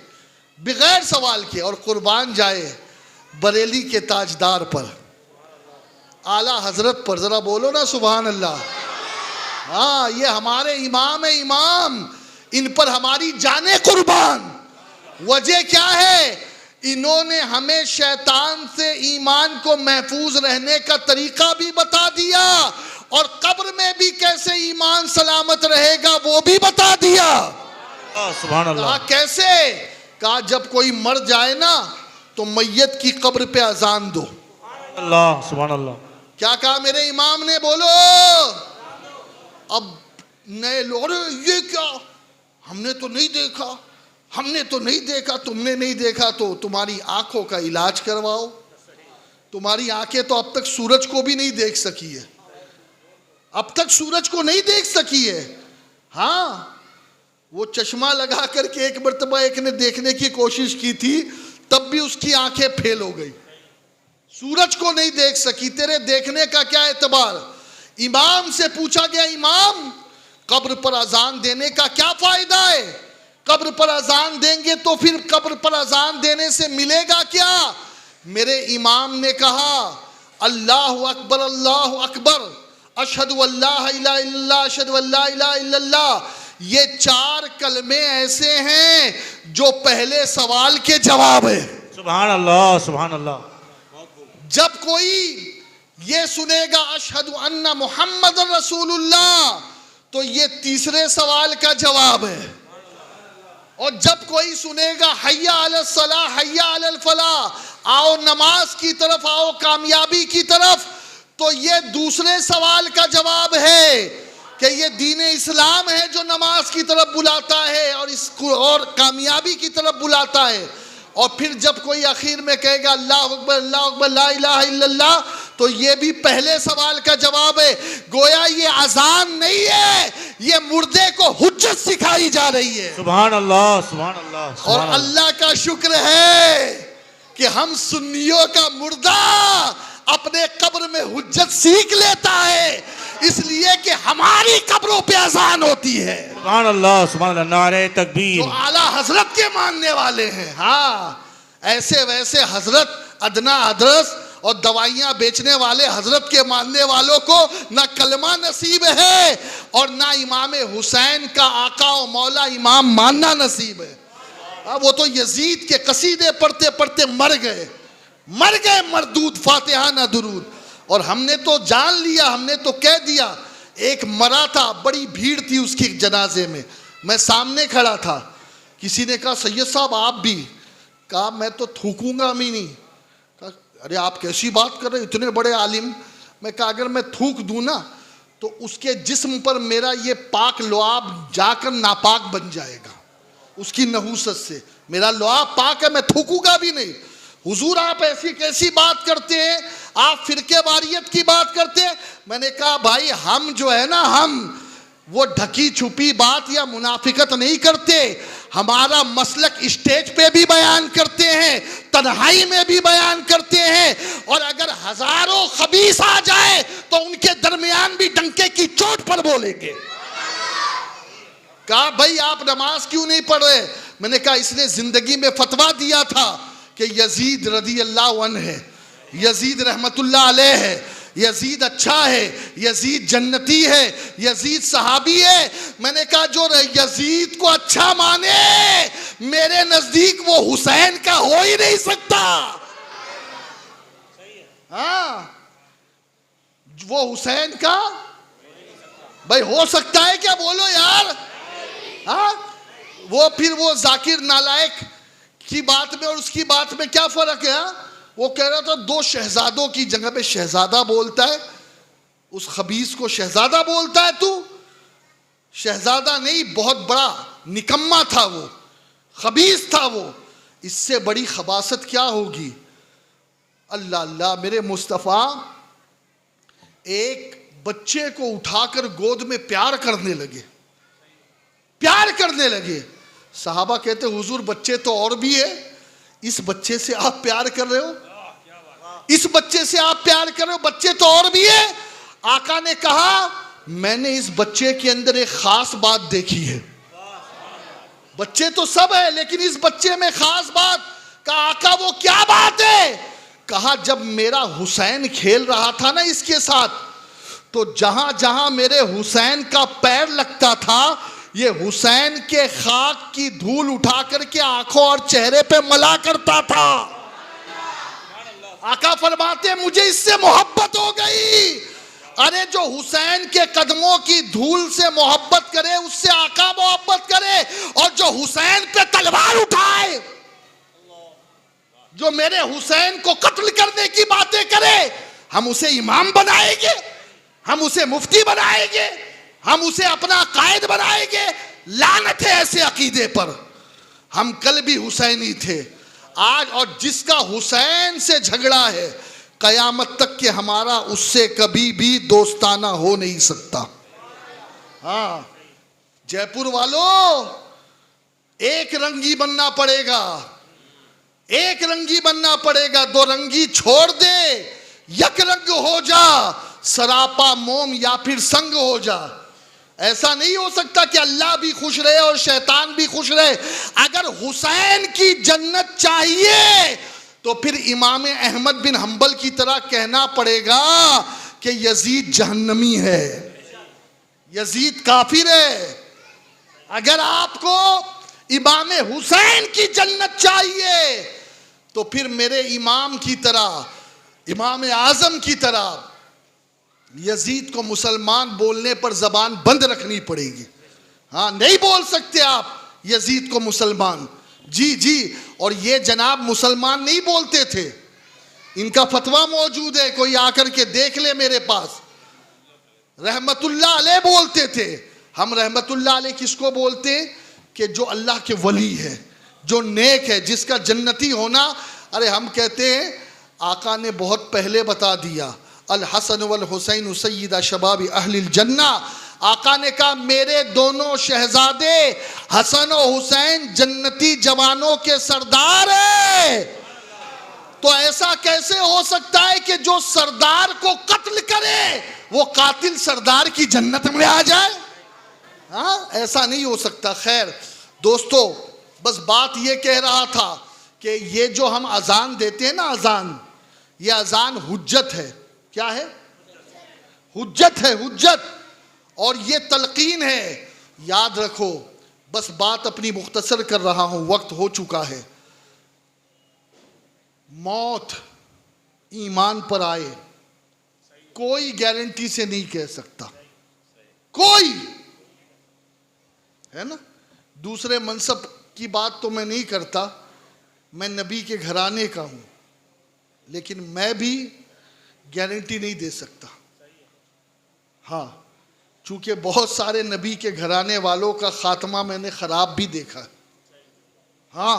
बगैर सवाल के। और कुर्बान जाए बरेली के ताजदार पर, आला हजरत पर, जरा बोलो ना सुभान अल्लाह। हाँ, ये हमारे इमाम है, इमाम, इन पर हमारी जाने कुर्बान। वजह क्या है? इन्होंने हमें शैतान से ईमान को महफूज रहने का तरीका भी बता दिया और कब्र में भी कैसे ईमान सलामत रहेगा वो भी बता दिया। सुभान अल्लाह। कहा कैसे? कहा जब कोई मर जाए ना तो मैयत की कब्र पे अजान दो। अल्लाह सुभान अल्लाह। क्या कहा मेरे इमाम ने? बोलो। अब नए लोग, ये क्या, हमने तो नहीं देखा, हमने तो नहीं देखा। तुमने नहीं देखा तो तुम्हारी आंखों का इलाज करवाओ। तुम्हारी आंखें तो अब तक सूरज को भी नहीं देख सकी है, अब तक सूरज को नहीं देख सकी है। हाँ, वो चश्मा लगा करके एक मर्तबा एक ने देखने की कोशिश की थी, तब भी उसकी आंखें फेल हो गई, सूरज को नहीं देख सकी। तेरे देखने का क्या एतबार? इमाम से पूछा गया, इमाम कब्र पर अजान देने का क्या फायदा है? कब्र पर अजान देंगे तो फिर कब्र पर अजान देने से मिलेगा क्या? मेरे इमाम ने कहा, अल्लाहु अकबर, अल्लाहु अकबर, अशहदु अल्लाह इलाहा इल्लल्लाह, अशहदु अल्ला इलाहा इल्लल्लाह। ये 4 कलमे ऐसे हैं जो पहले सवाल के जवाब है। सुभान अल्लाह, सुभान अल्लाह। जब कोई ये सुनेगा अशहदु अन्ना मुहम्मद रसूलुल्लाह, तो ये तीसरे सवाल का जवाब है। और जब कोई सुनेगा हय्या अलस सलाह, हय्या अलल फलाह, आओ नमाज की तरफ, आओ कामयाबी की तरफ, तो ये दूसरे सवाल का जवाब है कि ये दीन इस्लाम है जो नमाज की तरफ बुलाता है और कामयाबी की तरफ बुलाता है। और फिर जब कोई आखिर में कहेगा अल्लाह अकबर, अल्लाह अकबर, ला इलाहा इल्लल्लाह, तो ये भी पहले सवाल का जवाब है। गोया ये अजान नहीं है, ये मुर्दे को हुज्जत सिखाई जा रही है। सुभान अल्लाह, सुभान अल्लाह। और अल्लाह का शुक्र है कि हम सुन्नियों का मुर्दा अपने कब्र में हुज्जत सीख लेता है, इसलिए कि हमारी कब्रों पे अजान होती है। सुभान अल्लाह, सुभान अल्लाह। नारे तकबीर। तो आला हजरत के मानने वाले हैं। हाँ, ऐसे वैसे हजरत, अदना अदरस और दवाइयां बेचने वाले हजरत के मानने वालों को ना कलमा नसीब है और ना इमाम हुसैन का आका और मौला इमाम मानना नसीब है। अब वो तो यजीद के कसीदे पढ़ते पढ़ते मर गए मरदूद, फातिहा ना दुरूद। और हमने तो जान लिया, हमने तो कह दिया। एक मरा था, बड़ी भीड़ थी उसकी जनाजे में, मैं सामने खड़ा था। किसी ने कहा सैयद साहब आप भी? कहा मैं तो थूकूंगा भी नहीं। कहा अरे आप कैसी बात कर रहे, इतने बड़े आलिम। मैं कहा अगर मैं थूक दूं ना तो उसके जिस्म पर मेरा ये पाक लुआब जाकर नापाक बन जाएगा, उसकी नहूसत से। मेरा लुआब पाक है, मैं थूकूंगा भी नहीं। हुजूर आप ऐसी कैसी बात करते हैं, आप फिरके वारियत की बात करते हैं। मैंने कहा भाई हम जो है ना, हम वो ढकी छुपी बात या मुनाफिकत नहीं करते। हमारा मसलक स्टेज पे भी बयान करते हैं, तन्हाई में भी बयान करते हैं, और अगर हजारों खबीस आ जाए तो उनके दरमियान भी डंके की चोट पर बोलेंगे। कहा भाई आप नमाज क्यों नहीं पढ़ रहे? मैंने कहा इसने जिंदगी में फतवा दिया था कि यजीद रदी अल्लाह अन्हु है, यजीद रहमतुल्लाह अलैह है, यजीद अच्छा है, यजीद जन्नती है, यजीद सहाबी है। मैंने कहा जो यजीद को अच्छा माने, मेरे नजदीक वो हुसैन का हो ही नहीं सकता। हाँ, वो हुसैन का भाई हो सकता है क्या? बोलो यार। हाँ, वो फिर वो जाकिर नालायक की बात में और उसकी बात में क्या फर्क है? वो कह रहा था 2 शहजादों की जगह पे शहजादा बोलता है, उस खबीस को शहजादा बोलता है तू। शहजादा नहीं, बहुत बड़ा निकम्मा था वो, खबीस था वो। इससे बड़ी खबासत क्या होगी? अल्लाह अल्लाह। मेरे मुस्तफ़ा एक बच्चे को उठाकर गोद में प्यार करने लगे, प्यार करने लगे। सहाबा कहते हुजूर बच्चे तो और भी है, इस बच्चे से आप प्यार कर रहे हो, इस बच्चे से आप प्यार कर रहे हो, बच्चे तो और भी है। आका ने कहा मैंने इस बच्चे के अंदर एक खास बात देखी है। बच्चे तो सब है लेकिन इस बच्चे में खास बात। कहा आका वो क्या बात है? कहा जब मेरा हुसैन खेल रहा था ना इसके साथ, तो जहां जहां मेरे हुसैन का पैर लगता था ये हुसैन के खाक की धूल उठा करके आंखों और चेहरे पे मला करता था। आका फरमाते हैं मुझे इससे मोहब्बत हो गई। अरे जो हुसैन के कदमों की धूल से मोहब्बत करे उससे आका मोहब्बत करे, और जो हुसैन पे तलवार उठाए, जो मेरे हुसैन को कत्ल करने की बातें करे, हम उसे इमाम बनाएंगे, हम उसे मुफ्ती बनाएंगे, हम उसे अपना कायद बनाएंगे। लानत है ऐसे अकीदे पर। हम कल भी हुसैनी थे आज, और जिसका हुसैन से झगड़ा है कयामत तक के हमारा उससे कभी भी दोस्ताना हो नहीं सकता। हाँ जयपुर वालों, एक रंगी बनना पड़ेगा, एक रंगी बनना पड़ेगा। दो रंगी छोड़ दे, यक रंग हो जा, सरापा मोम या फिर संग हो जा। ऐसा नहीं हो सकता कि अल्लाह भी खुश रहे और शैतान भी खुश रहे। अगर हुसैन की जन्नत चाहिए तो फिर इमाम अहमद बिन हंबल की तरह कहना पड़ेगा कि यजीद जहन्नमी है, यजीद काफिर है। अगर आपको इमाम हुसैन की जन्नत चाहिए तो फिर मेरे इमाम की तरह, इमाम आजम की तरह यजीद को मुसलमान बोलने पर जबान बंद रखनी पड़ेगी। हाँ नहीं बोल सकते आप यजीद को मुसलमान। जी जी, और ये जनाब मुसलमान नहीं बोलते थे, इनका फतवा मौजूद है, कोई आकर के देख ले मेरे पास। रहमतुल्लाह अलैह बोलते थे। हम रहमतुल्लाह अलैह किसको बोलते? कि जो अल्लाह के वली है, जो नेक है, जिसका जन्नती होना। अरे हम कहते हैं आका ने बहुत पहले बता दिया, अल हसन वल हुसैन सय्यदा शबाब अहलिल जन्ना। आका ने कहा मेरे दोनों शहजादे हसन और हुसैन जन्नती जवानों के सरदार है। तो ऐसा कैसे हो सकता है कि जो सरदार को कत्ल करे वो कातिल सरदार की जन्नत में आ जाए? हाँ ऐसा नहीं हो सकता। खैर दोस्तों, बस बात ये कह रहा था कि ये जो हम अजान देते हैं ना, अजान, ये अजान हुज्जत है। क्या है? हुज्जत है, हुज्जत। और ये तलकीन है, याद रखो। बस बात अपनी मुख्तसर कर रहा हूं, वक्त हो चुका है। मौत ईमान पर आए कोई गारंटी से नहीं कह सकता, कोई, है ना। दूसरे मनसब की बात तो मैं नहीं करता, मैं नबी के घराने का हूं, लेकिन मैं भी गारंटी नहीं दे सकता। हाँ, चूंकि बहुत सारे नबी के घराने वालों का खात्मा मैंने खराब भी देखा। हाँ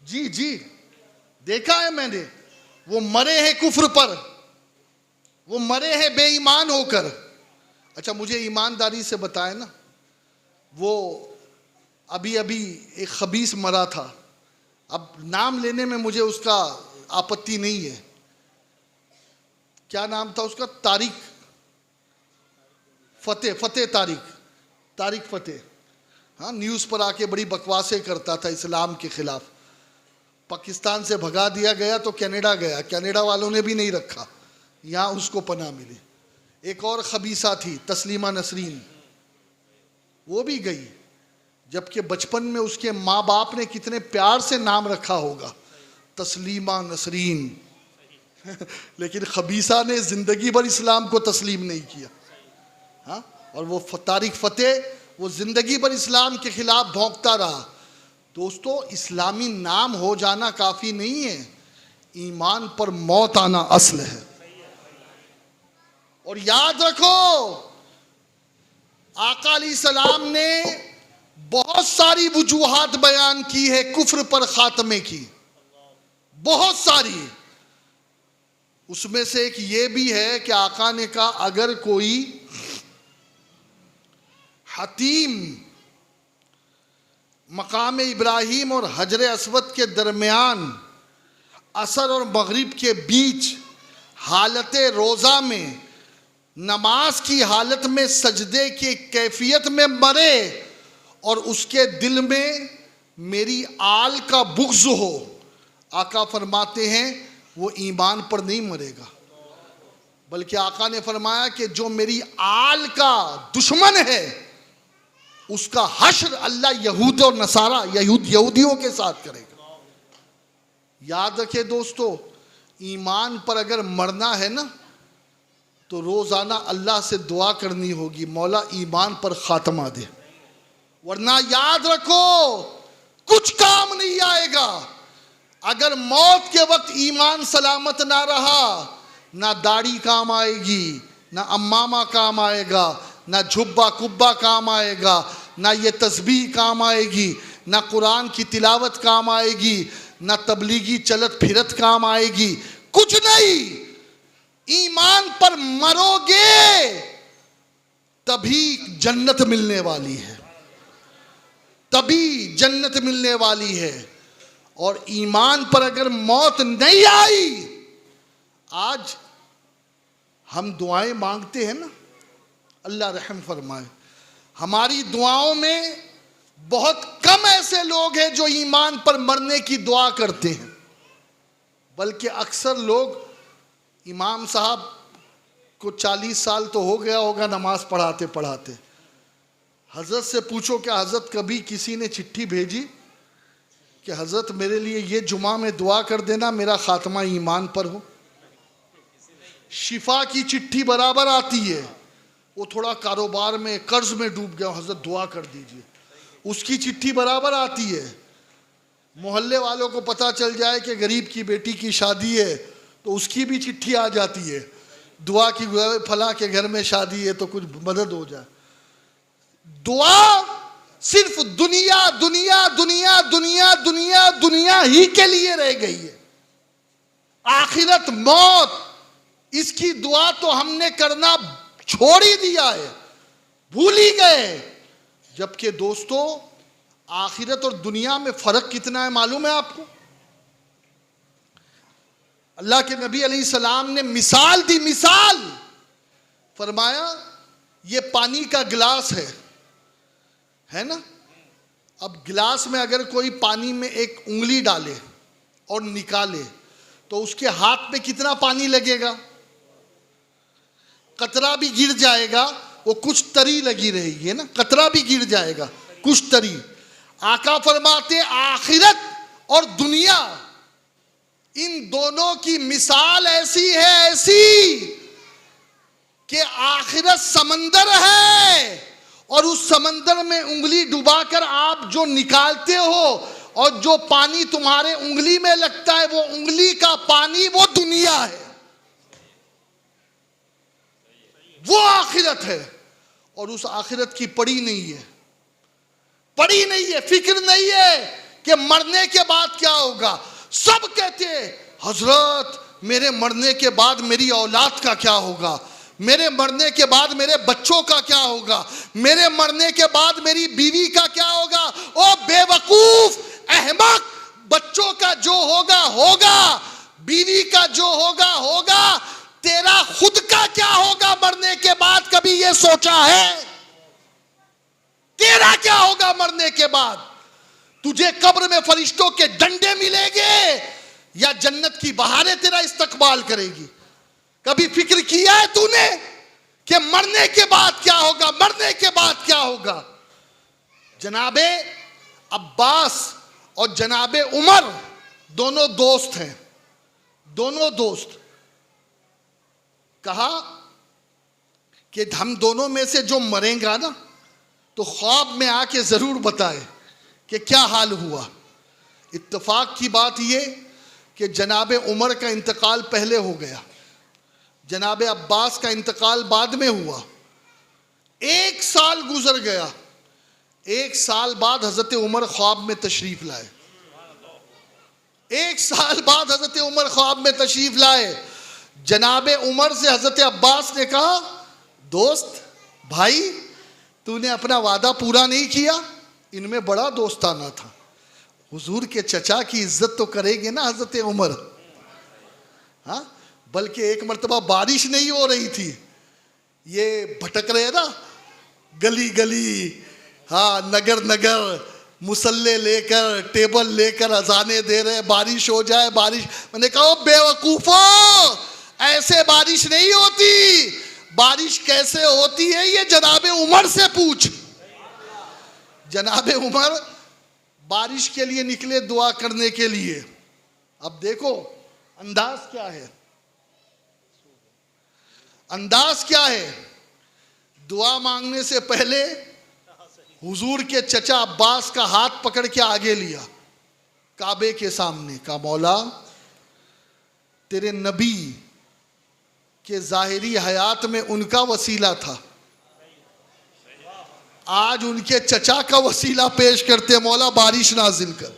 जी जी, देखा है मैंने। वो मरे हैं कुफ्र पर, वो मरे हैं बेईमान होकर। अच्छा मुझे ईमानदारी से बताए ना, वो अभी अभी एक खबीस मरा था, अब नाम लेने में मुझे उसका आपत्ति नहीं है। क्या नाम था उसका? तारिक फतेह, फतेह तारिक, तारिक फतेह। हाँ, न्यूज़ पर आके बड़ी बकवासें करता था इस्लाम के खिलाफ। पाकिस्तान से भगा दिया गया तो कनाडा गया, कनाडा वालों ने भी नहीं रखा, यहाँ उसको पनाह मिली। एक और खबीसा थी तस्लीमा नसरीन, वो भी गई, जबकि बचपन में उसके माँ बाप ने कितने प्यार से नाम रखा होगा, तस्लीमा नसरीन। लेकिन खबीसा ने जिंदगी भर इस्लाम को तस्लीम नहीं किया। हाँ, और वो तारिक फतेह, वो जिंदगी भर इस्लाम के खिलाफ भौंकता रहा। दोस्तों, इस्लामी नाम हो जाना काफी नहीं है, ईमान पर मौत आना असल है। और याद रखो, आका अलैहिस्सलाम ने बहुत सारी वजूहात बयान की है कुफ्र पर खात्मे की, बहुत सारी। उसमें से एक ये भी है कि आका ने कहा अगर कोई हतीम मकाम इब्राहिम और हजर अस्वद के दरमियान असर और मगरिब के बीच हालत रोज़ा में नमाज की हालत में सजदे की कैफियत में मरे और उसके दिल में मेरी आल का बुग़्ज़ हो, आका फरमाते हैं वो ईमान पर नहीं मरेगा, बल्कि आका ने फरमाया कि जो मेरी आल का दुश्मन है उसका हश्र अल्लाह यहूद और नसारा यहूदियों के साथ करेगा। याद रखे दोस्तों, ईमान पर अगर मरना है ना तो रोजाना अल्लाह से दुआ करनी होगी, मौला ईमान पर खात्मा दे, वरना याद रखो कुछ काम नहीं आएगा। अगर मौत के वक्त ईमान सलामत ना रहा, ना दाढ़ी काम आएगी, ना अम्मामा काम आएगा, ना झुब्बा कुब्बा काम आएगा, ना ये तस्बीह काम आएगी, ना कुरान की तिलावत काम आएगी, ना तबलीगी चलत फिरत काम आएगी, कुछ नहीं। ईमान पर मरोगे तभी जन्नत मिलने वाली है, तभी जन्नत मिलने वाली है। और ईमान पर अगर मौत नहीं आई, आज हम दुआएं मांगते हैं ना, अल्लाह रहम फरमाए, हमारी दुआओं में बहुत कम ऐसे लोग हैं जो ईमान पर मरने की दुआ करते हैं, बल्कि अक्सर लोग, इमाम साहब को 40 साल तो हो गया होगा नमाज पढ़ाते पढ़ाते, हजरत से पूछो क्या हजरत कभी किसी ने चिट्ठी भेजी कि हजरत मेरे लिए ये जुमा में दुआ कर देना मेरा खात्मा ईमान पर हो? शिफा की चिट्ठी बराबर आती है, वो थोड़ा कारोबार में कर्ज में डूब गया, हजरत दुआ कर दीजिए, उसकी चिट्ठी बराबर आती है। मोहल्ले वालों को पता चल जाए कि गरीब की बेटी की शादी है तो उसकी भी चिट्ठी आ जाती है, दुआ की फला के घर में शादी है तो कुछ मदद हो जाए। दुआ सिर्फ दुनिया दुनिया दुनिया दुनिया दुनिया दुनिया ही के लिए रह गई है। आखिरत मौत, इसकी दुआ तो हमने करना छोड़ ही दिया है, भूल ही गए। जबकि दोस्तों आखिरत और दुनिया में फर्क कितना है मालूम है आपको? अल्लाह के नबी अलैहिस्सलाम ने मिसाल दी, मिसाल फरमाया ये पानी का गिलास है ना, अब गिलास में अगर कोई पानी में एक उंगली डाले और निकाले तो उसके हाथ में कितना पानी लगेगा? कतरा भी गिर जाएगा, वो कुछ तरी लगी रहेगी है ना, कतरा भी गिर जाएगा कुछ तरी। आका फरमाते आखिरत और दुनिया, इन दोनों की मिसाल ऐसी है, ऐसी कि आखिरत समंदर है और उस समंदर में उंगली डुबाकर आप जो निकालते हो और जो पानी तुम्हारे उंगली में लगता है, वो उंगली का पानी वो दुनिया है, वो आखिरत है। और उस आखिरत की पड़ी नहीं है, पड़ी नहीं है, फिक्र नहीं है कि मरने के बाद क्या होगा। सब कहते हैं हजरत मेरे मरने के बाद मेरी औलाद का क्या होगा, मेरे मरने के बाद मेरे बच्चों का क्या होगा, मेरे मरने के बाद मेरी बीवी का क्या होगा। ओ बेवकूफ अहमक, बच्चों का जो होगा होगा, बीवी का जो होगा होगा, तेरा खुद का क्या होगा मरने के बाद? कभी ये सोचा है? तेरा क्या होगा मरने के बाद? तुझे कब्र में फरिश्तों के डंडे मिलेंगे या जन्नत की बहारें तेरा इस्तकबाल करेगी? कभी फिक्र किया है तूने कि मरने के बाद क्या होगा, मरने के बाद क्या होगा? जनाबे अब्बास और जनाबे उमर दोनों दोस्त हैं, दोनों दोस्त। कहा कि हम दोनों में से जो मरेगा ना तो ख्वाब में आके जरूर बताए कि क्या हाल हुआ। इत्तेफाक की बात यह कि जनाबे उमर का इंतकाल पहले हो गया, जनाबे अब्बास का इंतकाल बाद में हुआ। 1 साल गुजर गया, 1 साल बाद हजरत उमर ख्वाब में तशरीफ लाए, 1 साल बाद हजरत उमर ख्वाब में तशरीफ लाए। जनाबे उमर से हजरत अब्बास ने कहा दोस्त भाई तूने अपना वादा पूरा नहीं किया। इनमें बड़ा दोस्ताना था, हुजूर के चचा की इज्जत तो करेंगे ना हजरत उमर। हाँ, बल्कि एक मर्तबा बारिश नहीं हो रही थी, ये भटक रहे ना गली गली, हाँ नगर नगर, मुसल्ले लेकर टेबल लेकर अजाने दे रहे, बारिश हो जाए बारिश। मैंने कहा बेवकूफो, ऐसे बारिश नहीं होती, बारिश कैसे होती है ये जनाबे उमर से पूछ। जनाबे उमर बारिश के लिए निकले दुआ करने के लिए। अब देखो अंदाज क्या है, अंदाज क्या है। दुआ मांगने से पहले हुजूर के चचा अब्बास का हाथ पकड़ के आगे लिया काबे के सामने, कहा मौला तेरे नबी के ज़ाहिरी हयात में उनका वसीला था, आज उनके चचा का वसीला पेश करते, मौला बारिश नाजिल कर।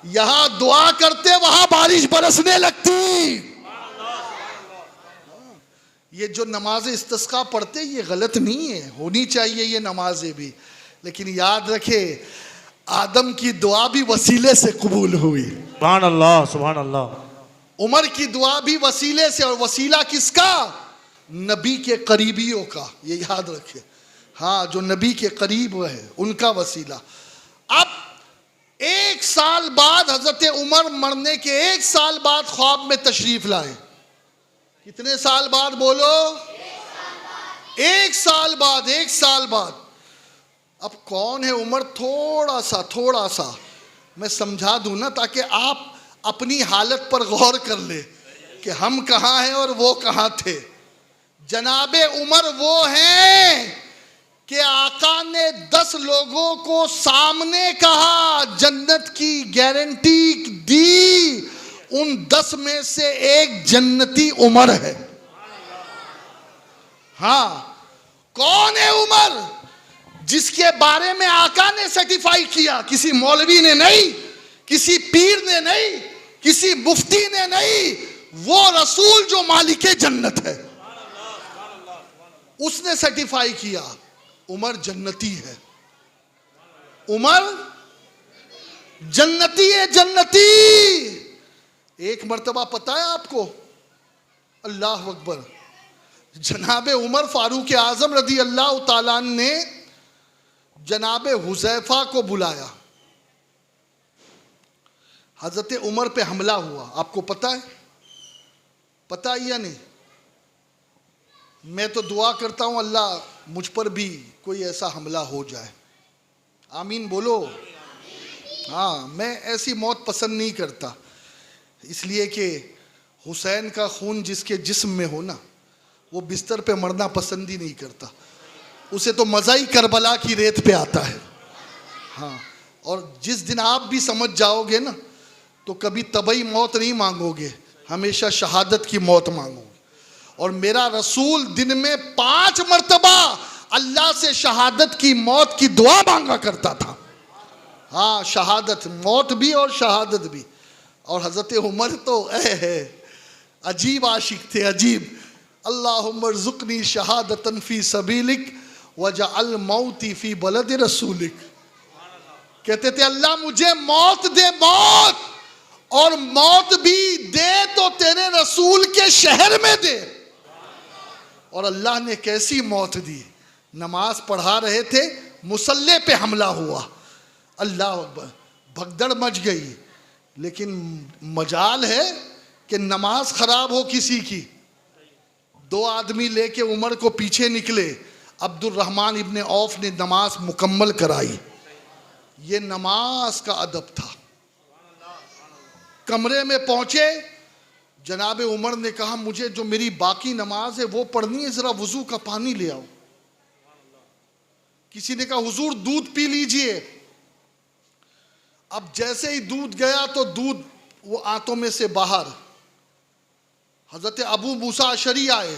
यहां दुआ करते वहां बारिश बरसने लगती। ये जो नमाज इस्तिस्का पढ़ते ये गलत नहीं है, होनी चाहिए ये नमाजें भी, लेकिन याद रखे आदम की दुआ भी वसीले से कबूल हुई। सुभान अल्लाह, सुभान अल्लाह। उमर की दुआ भी वसीले से, और वसीला किसका? नबी के करीबियों का, ये याद रखे। हाँ, जो नबी के करीब है उनका वसीला। अब 1 साल बाद हजरत उमर मरने के 1 साल बाद ख्वाब में तशरीफ लाए। कितने साल बाद बोलो? 1 साल बाद, 1 साल बाद। अब कौन है उमर? थोड़ा सा मैं समझा दूं ना, ताकि आप अपनी हालत पर गौर कर ले कि हम कहाँ हैं और वो कहाँ थे। जनाबे उमर वो हैं कि आका ने 10 लोगों को सामने कहा, जन्नत की गारंटी दी, उन 10 में से एक जन्नती उमर है। हाँ, कौन है उमर? जिसके बारे में आका ने सर्टिफाई किया, किसी मौलवी ने नहीं, किसी पीर ने नहीं, किसी मुफ्ती ने नहीं, वो रसूल जो मालिके जन्नत है उसने सर्टिफाई किया उमर जन्नती है। उमर जन्नती है, जन्नती। एक मर्तबा पता है आपको, अल्लाह अकबर, जनाबे उमर फारूक आजम रदी अल्लाह ताला ने जनाबे हुज़ैफा को बुलाया। हजरत उमर पे हमला हुआ, आपको पता है? पता है या नहीं? मैं तो दुआ करता हूं अल्लाह मुझ पर भी कोई ऐसा हमला हो जाए। आमीन बोलो। हाँ, मैं ऐसी मौत पसंद नहीं करता, इसलिए कि हुसैन का खून जिसके जिस्म में हो ना, वो बिस्तर पे मरना पसंद ही नहीं करता। उसे तो मज़ा ही करबला की रेत पे आता है। हाँ, और जिस दिन आप भी समझ जाओगे ना, तो कभी तबई मौत नहीं मांगोगे, हमेशा शहादत की मौत मांगोगे। और मेरा रसूल दिन में 5 मर्तबा अल्लाह से शहादत की मौत की दुआ मांगा करता था। हाँ, शहादत, मौत भी और शहादत भी। और हज़रत उमर तो अजीब आशिक थे, अजीब। अल्लाहुम्मा रज़ुक़नी शहादतन फ़ी सबीलिक वजअल मौती फ़ी बलद रसूलिक। कहते थे अल्लाह मुझे मौत दे, मौत, और मौत भी दे तो तेरे रसूल के शहर में दे। और अल्लाह ने कैसी मौत दी। नमाज पढ़ा रहे थे, मुसल्ले पे हमला हुआ, अल्लाह अकबर, भगदड़ मच गई। लेकिन मजाल है कि नमाज खराब हो किसी की। 2 आदमी लेके उमर को पीछे निकले, अब्दुर्रहमान इब्ने औफ ने नमाज मुकम्मल कराई। ये नमाज का अदब था। कमरे में पहुंचे, जनाबे उमर ने कहा मुझे जो मेरी बाकी नमाज है वो पढ़नी है, जरा वजू का पानी ले आओ। किसी ने कहा हुजूर दूध पी लीजिए। अब जैसे ही दूध गया तो दूध वो आंतों में से बाहर। हजरत अबू मूसा अशरी आए,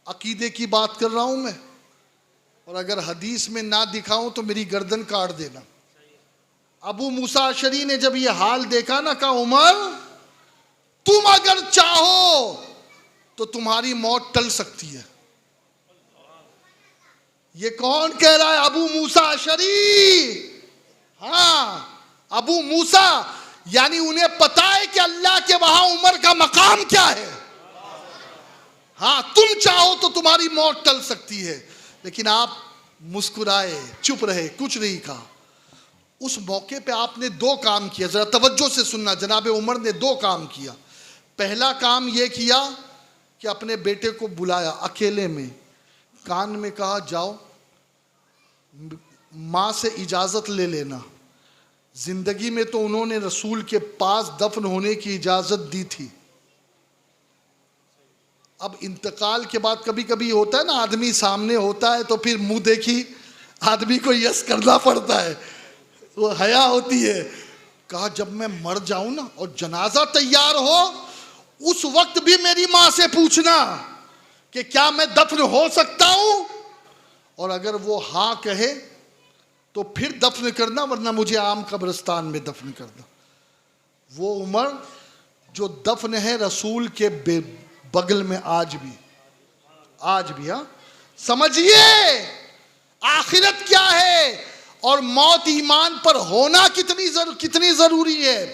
अकीदे की बात कर रहा हूं मैं, और अगर हदीस में ना दिखाऊं तो मेरी गर्दन काट देना। अबू मूसा अशरी ने जब ये हाल देखा ना, कहा उमर तुम अगर चाहो तो तुम्हारी मौत टल सकती है। ये कौन कह रहा है? अबू मूसा अशरी। हाँ, अबू मूसा, यानी उन्हें पता है कि अल्लाह के वहां उमर का मकाम क्या है। हाँ, तुम चाहो तो तुम्हारी मौत टल सकती है। लेकिन आप मुस्कुराए, चुप रहे, कुछ नहीं कहा। उस मौके पे आपने 2 काम किया, जरा तवज्जो से सुनना। जनाबे उमर ने 2 काम किया। पहला काम यह किया कि अपने बेटे को बुलाया अकेले में, कान में कहा जाओ माँ से इजाज़त ले लेना। ज़िंदगी में तो उन्होंने रसूल के पास दफन होने की इजाज़त दी थी। अब इंतकाल के बाद कभी कभी होता है ना, आदमी सामने होता है तो फिर मुंह देखी आदमी को यस करना पड़ता है, वो हया होती है। कहा जब मैं मर जाऊं ना और जनाजा तैयार हो, उस वक्त भी मेरी माँ से पूछना कि क्या मैं दफन हो सकता हूं, और अगर वो हाँ कहे तो फिर दफन करना, वरना मुझे आम कब्रिस्तान में दफन करना। वो उम्र जो दफन है रसूल के बगल में आज भी। हाँ, समझिए आखिरत क्या है और मौत ईमान पर होना कितनी जरूरी है।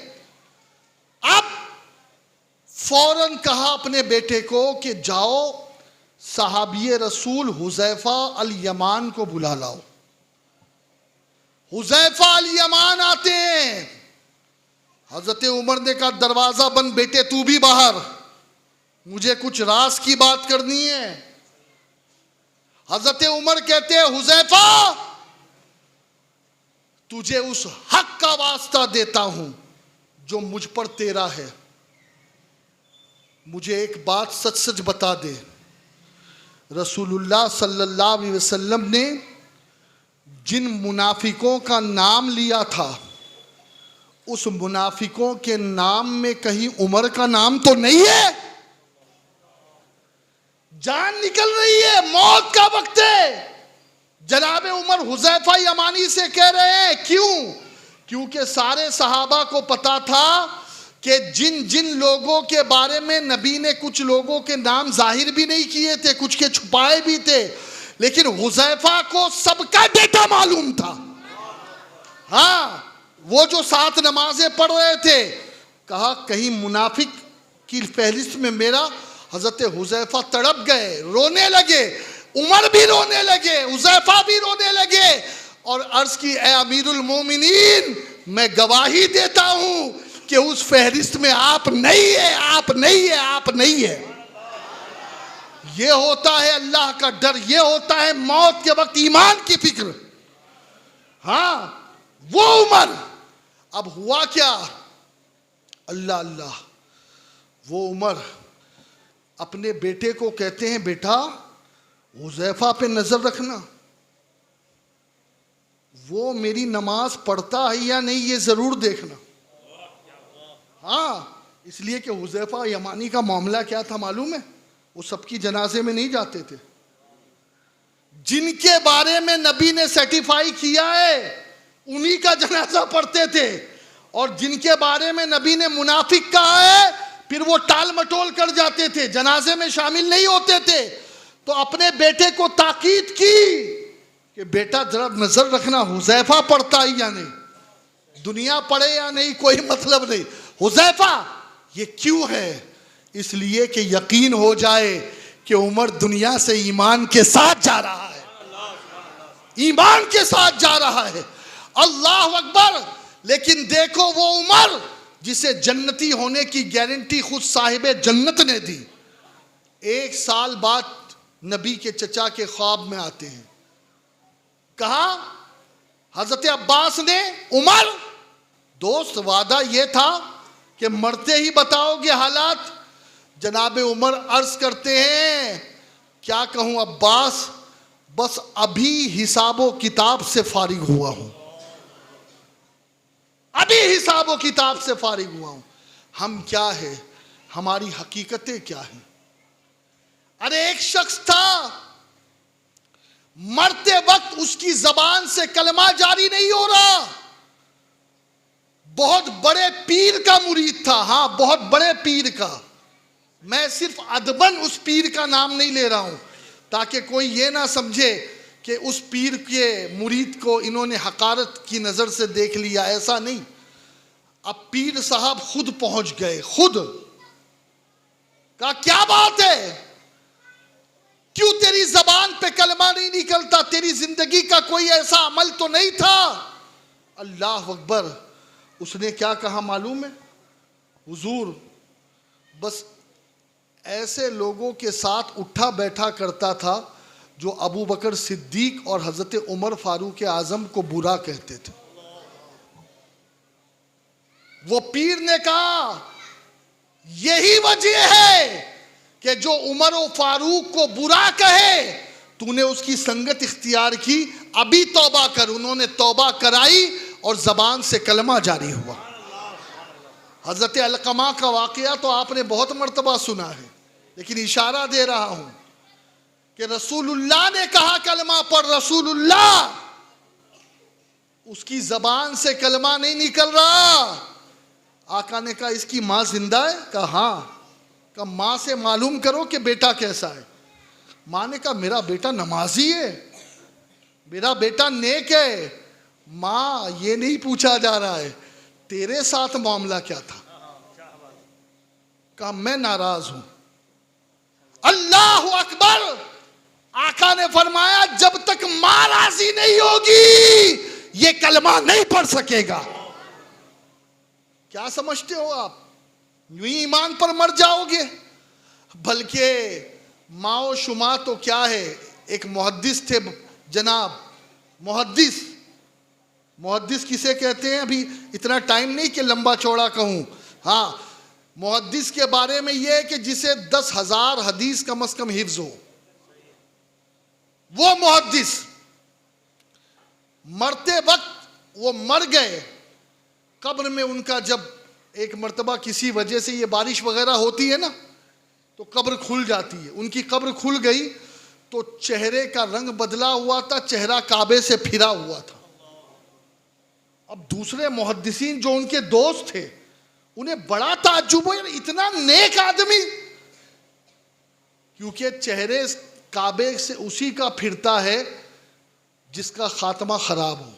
अब फौरन कहा अपने बेटे को कि जाओ सहाबिये रसूल हुज़ैफा अल यमान को बुला लाओ। हुज़ैफा अल यमान आते हैं। हजरत उमर ने कहा दरवाजा बंद, बेटे तू भी बाहर, मुझे कुछ राज की बात करनी है। हजरत उमर कहते हैं हुज़ैफा तुझे उस हक का वास्ता देता हूं जो मुझ पर तेरा है, मुझे एक बात सच सच बता दे। रसूलुल्लाह सल्लल्लाहु अलैहि वसल्लम ने जिन मुनाफिकों का नाम लिया था, उस मुनाफिकों के नाम में कहीं उमर का नाम तो नहीं है? जान निकल रही है, मौत का वक्त है। जनाब उमर हुज़ैफा यमानी से कह रहे हैं क्यों? क्योंकि सारे सहाबा को पता था कि जिन जिन लोगों के बारे में नबी ने कुछ लोगों के नाम जाहिर भी नहीं किए थे, कुछ के छुपाए भी थे, लेकिन हुज़ैफा को सबका बेटा मालूम था। हाँ, वो जो 7 नमाजें पढ़ रहे थे, कहा कहीं मुनाफिक की फहरिस्त में मेरा। हजरत हुज़ैफा तड़प गए, रोने लगे, उमर भी रोने लगे, हुज़ैफा भी रोने लगे और अर्ज की ए अमीरुल मोमिनीन, मैं गवाही देता हूं कि उस फहरिस्त में आप नहीं है, आप नहीं है, आप नहीं है। ये होता है अल्लाह का डर, ये होता है मौत के वक्त ईमान की फिक्र। हाँ, वो उमर। अब हुआ क्या? अल्लाह अल्लाह, वो उमर अपने बेटे को कहते हैं बेटा हुज़ैफा पे नजर रखना, वो मेरी नमाज पढ़ता है या नहीं ये जरूर देखना। हाँ, इसलिए कि हुज़ैफा यमानी का मामला क्या था मालूम है? वो सबकी जनाजे में नहीं जाते थे। जिनके बारे में नबी ने सर्टिफाई किया है उन्हीं का जनाजा पढ़ते थे, और जिनके बारे में नबी ने मुनाफिक कहा है फिर वो टाल मटोल कर जाते थे, जनाजे में शामिल नहीं होते थे। तो अपने बेटे को ताकीद की कि बेटा जरा नजर रखना हुज़ैफा पढ़ता है या नहीं, दुनिया पढ़े या नहीं कोई मतलब नहीं। हुज़ैफा ये क्यों है? इसलिए कि यकीन हो जाए कि उमर दुनिया से ईमान के साथ जा रहा है, ईमान के साथ जा रहा है। अल्लाह अकबर। लेकिन देखो वो उमर जिसे जन्नती होने की गारंटी खुद साहिब जन्नत ने दी, 1 साल बाद नबी के चचा के ख्वाब में आते हैं। कहा हजरत अब्बास ने, उमर दोस्त वादा ये था कि मरते ही बताओगे हालात। जनाब उमर अर्ज करते हैं क्या कहूं अब्बास, बस अभी हिसाबो किताब से फारिग हुआ हूं, अभी हिसाबो किताब से फारिग हुआ हूं। हम क्या है, हमारी हकीकतें क्या हैं? अरे एक शख्स था, मरते वक्त उसकी जबान से कलमा जारी नहीं हो रहा, बहुत बड़े पीर का मुरीद था। हाँ, बहुत बड़े पीर का। मैं सिर्फ अदबन उस पीर का नाम नहीं ले रहा हूं ताकि कोई ये ना समझे कि उस पीर के मुरीद को इन्होंने हकारत की नजर से देख लिया, ऐसा नहीं। अब पीर साहब खुद पहुंच गए, खुद कहा क्या बात है, क्यों तेरी जबान पे कलमा नहीं निकलता, तेरी जिंदगी का कोई ऐसा अमल तो नहीं था? अल्लाह अकबर। उसने क्या कहा मालूम है? हुजूर बस ऐसे लोगों के साथ उठा बैठा करता था जो अबू बकर सिद्दीक और हजरत उमर फारूक आजम को बुरा कहते थे। वो पीर ने कहा यही वजह है कि जो उमर और फारूक को बुरा कहे, तूने उसकी संगत इख्तियार की, अभी तौबा कर। उन्होंने तौबा कराई और जबान से कलमा जारी हुआ। हजरत अलकमा का वाकया तो आपने बहुत मर्तबा सुना है, लेकिन इशारा दे रहा हूं कि रसूलुल्लाह ने कहा कलमा पढ़, रसूलुल्लाह, उसकी जबान से कलमा नहीं निकल रहा। आका ने कहा इसकी माँ जिंदा है? कहा हाँ। कहा माँ से मालूम करो कि बेटा कैसा है। माँ ने कहा मेरा बेटा नमाजी है, मेरा बेटा नेक है। माँ ये नहीं पूछा जा रहा है तेरे साथ मामला क्या था। कहा मैं नाराज हूं। अल्लाह अकबर। आका ने फरमाया जब तक मां राजी नहीं होगी ये कलमा नहीं पढ़ सकेगा। क्या समझते हो आप, यूं ही ईमान पर मर जाओगे? बल्कि माओ शुमा तो क्या है, एक मुहद्दिस थे जनाब, मुहद्दिस किसे कहते हैं अभी इतना टाइम नहीं कि लंबा चौड़ा कहूं। हाँ, मुहद्दिस के बारे में यह है कि जिसे 10,000 हदीस कम अज कम हिफ्ज हो, वो मुहद्दिस। मरते वक्त वो मर गए, कब्र में उनका जब एक मर्तबा किसी वजह से ये बारिश वगैरह होती है ना, तो कब्र खुल जाती है। उनकी कब्र खुल गई तो चेहरे का रंग बदला हुआ था, चेहरा काबे से फिरा हुआ था। अब दूसरे मुहद्दिसीन जो उनके दोस्त थे उन्हें बड़ा ताज्जुब हो, इतना नेक आदमी, क्योंकि चेहरे काबे से उसी का फिरता है जिसका खात्मा खराब हो।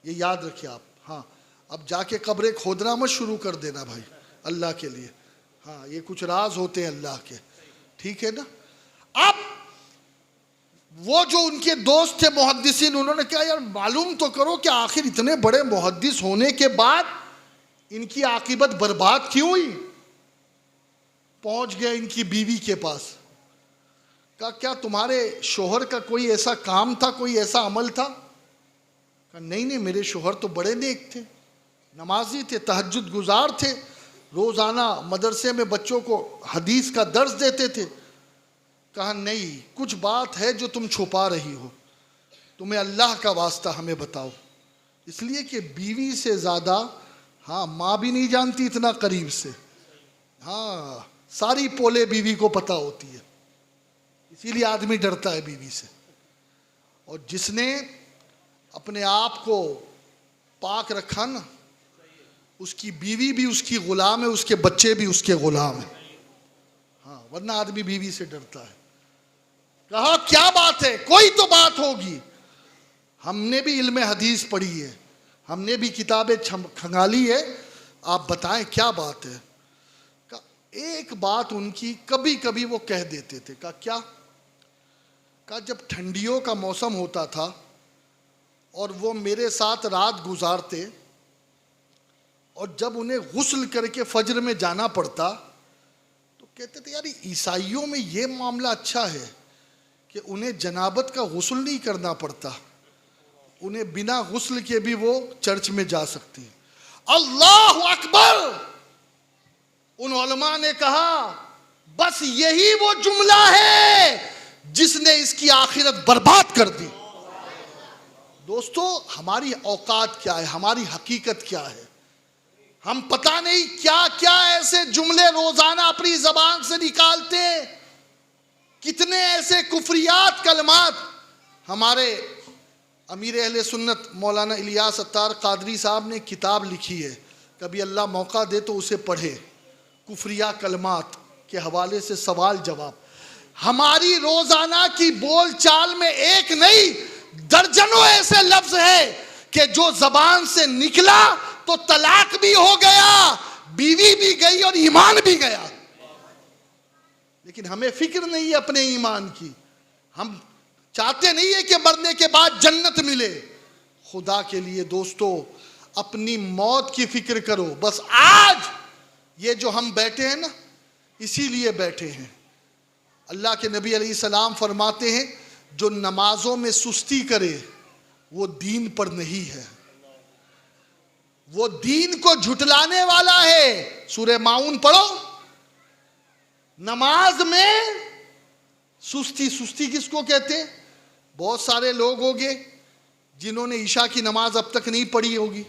ये याद रखिए आप। हाँ, अब जाके कब्रें खोदना मत शुरू कर देना भाई, अल्लाह के लिए। हाँ, ये कुछ राज होते हैं अल्लाह के, ठीक है ना। अब वो जो उनके दोस्त थे मुहद्दिसीन, उन्होंने कहा यार मालूम तो करो कि आखिर इतने बड़े मुहद्दिस होने के बाद इनकी आकिबत बर्बाद क्यों हुई। पहुंच गए इनकी बीवी के पास, कहा क्या तुम्हारे शोहर का कोई ऐसा काम था, कोई ऐसा अमल था? कहा नहीं नहीं, मेरे शोहर तो बड़े नेक थे, नमाजी थे, तहज्जुद गुजार थे, रोज़ाना मदरसे में बच्चों को हदीस का दर्स देते थे। कहा नहीं, कुछ बात है जो तुम छुपा रही हो, तुम्हें अल्लाह का वास्ता हमें बताओ। इसलिए कि बीवी से ज़्यादा, हाँ, माँ भी नहीं जानती इतना करीब से। हाँ, सारी पोले बीवी को पता होती है, इसीलिए आदमी डरता है बीवी से। और जिसने अपने आप को पाक रखा ना, उसकी बीवी भी उसकी गुलाम है, उसके बच्चे भी उसके गुलाम है। हाँ, वरना आदमी बीवी से डरता है। कहा क्या बात है, कोई तो बात होगी। हमने भी इल्म हदीस पढ़ी है, हमने भी किताबें खंगाली है, आप बताएं क्या बात है। कहा एक बात उनकी कभी कभी वो कह देते थे। कहा क्या? कहा जब ठंडियों का मौसम होता था और वो मेरे साथ रात गुजारते, और जब उन्हें गुस्ल करके फजर में जाना पड़ता तो कहते थे यार ईसाइयों में ये मामला अच्छा है कि उन्हें जनाबत का गुस्ल नहीं करना पड़ता, उन्हें बिना गुस्ल के भी वो चर्च में जा सकती है। अल्लाह अकबर। उन उलमा ने कहा बस यही वो जुमला है जिसने इसकी आखिरत बर्बाद कर दी। दोस्तों, हमारी औकात क्या है, हमारी हकीकत क्या है, हम पता नहीं क्या क्या ऐसे जुमले रोजाना अपनी जबान से निकालते हैं। कितने ऐसे कुफरियात कलमात। हमारे अमीर अहले सुन्नत मौलाना इलियास अत्तार कादरी साहब ने किताब लिखी है, कभी अल्लाह मौका दे तो उसे पढ़े, कुफरिया कलमात के हवाले से सवाल जवाब। हमारी रोजाना की बोल चाल में एक नहीं दर्जनों ऐसे लफ्ज है कि जो जबान से निकला तो तलाक भी हो गया, बीवी भी गई और ईमान भी गया। लेकिन हमें फिक्र नहीं है अपने ईमान की, हम चाहते नहीं है कि मरने के बाद जन्नत मिले। खुदा के लिए दोस्तों, अपनी मौत की फिक्र करो। बस आज ये जो हम बैठे हैं ना, इसीलिए बैठे हैं। अल्लाह के नबी अलैहिस्सलाम फरमाते हैं, जो नमाजों में सुस्ती करे वो दीन पर नहीं है, वो दीन को झुटलाने वाला है। सूरह माऊन पढ़ो। नमाज में सुस्ती, सुस्ती किसको कहते हैं? बहुत सारे लोग होंगे जिन्होंने ईशा की नमाज अब तक नहीं पढ़ी होगी,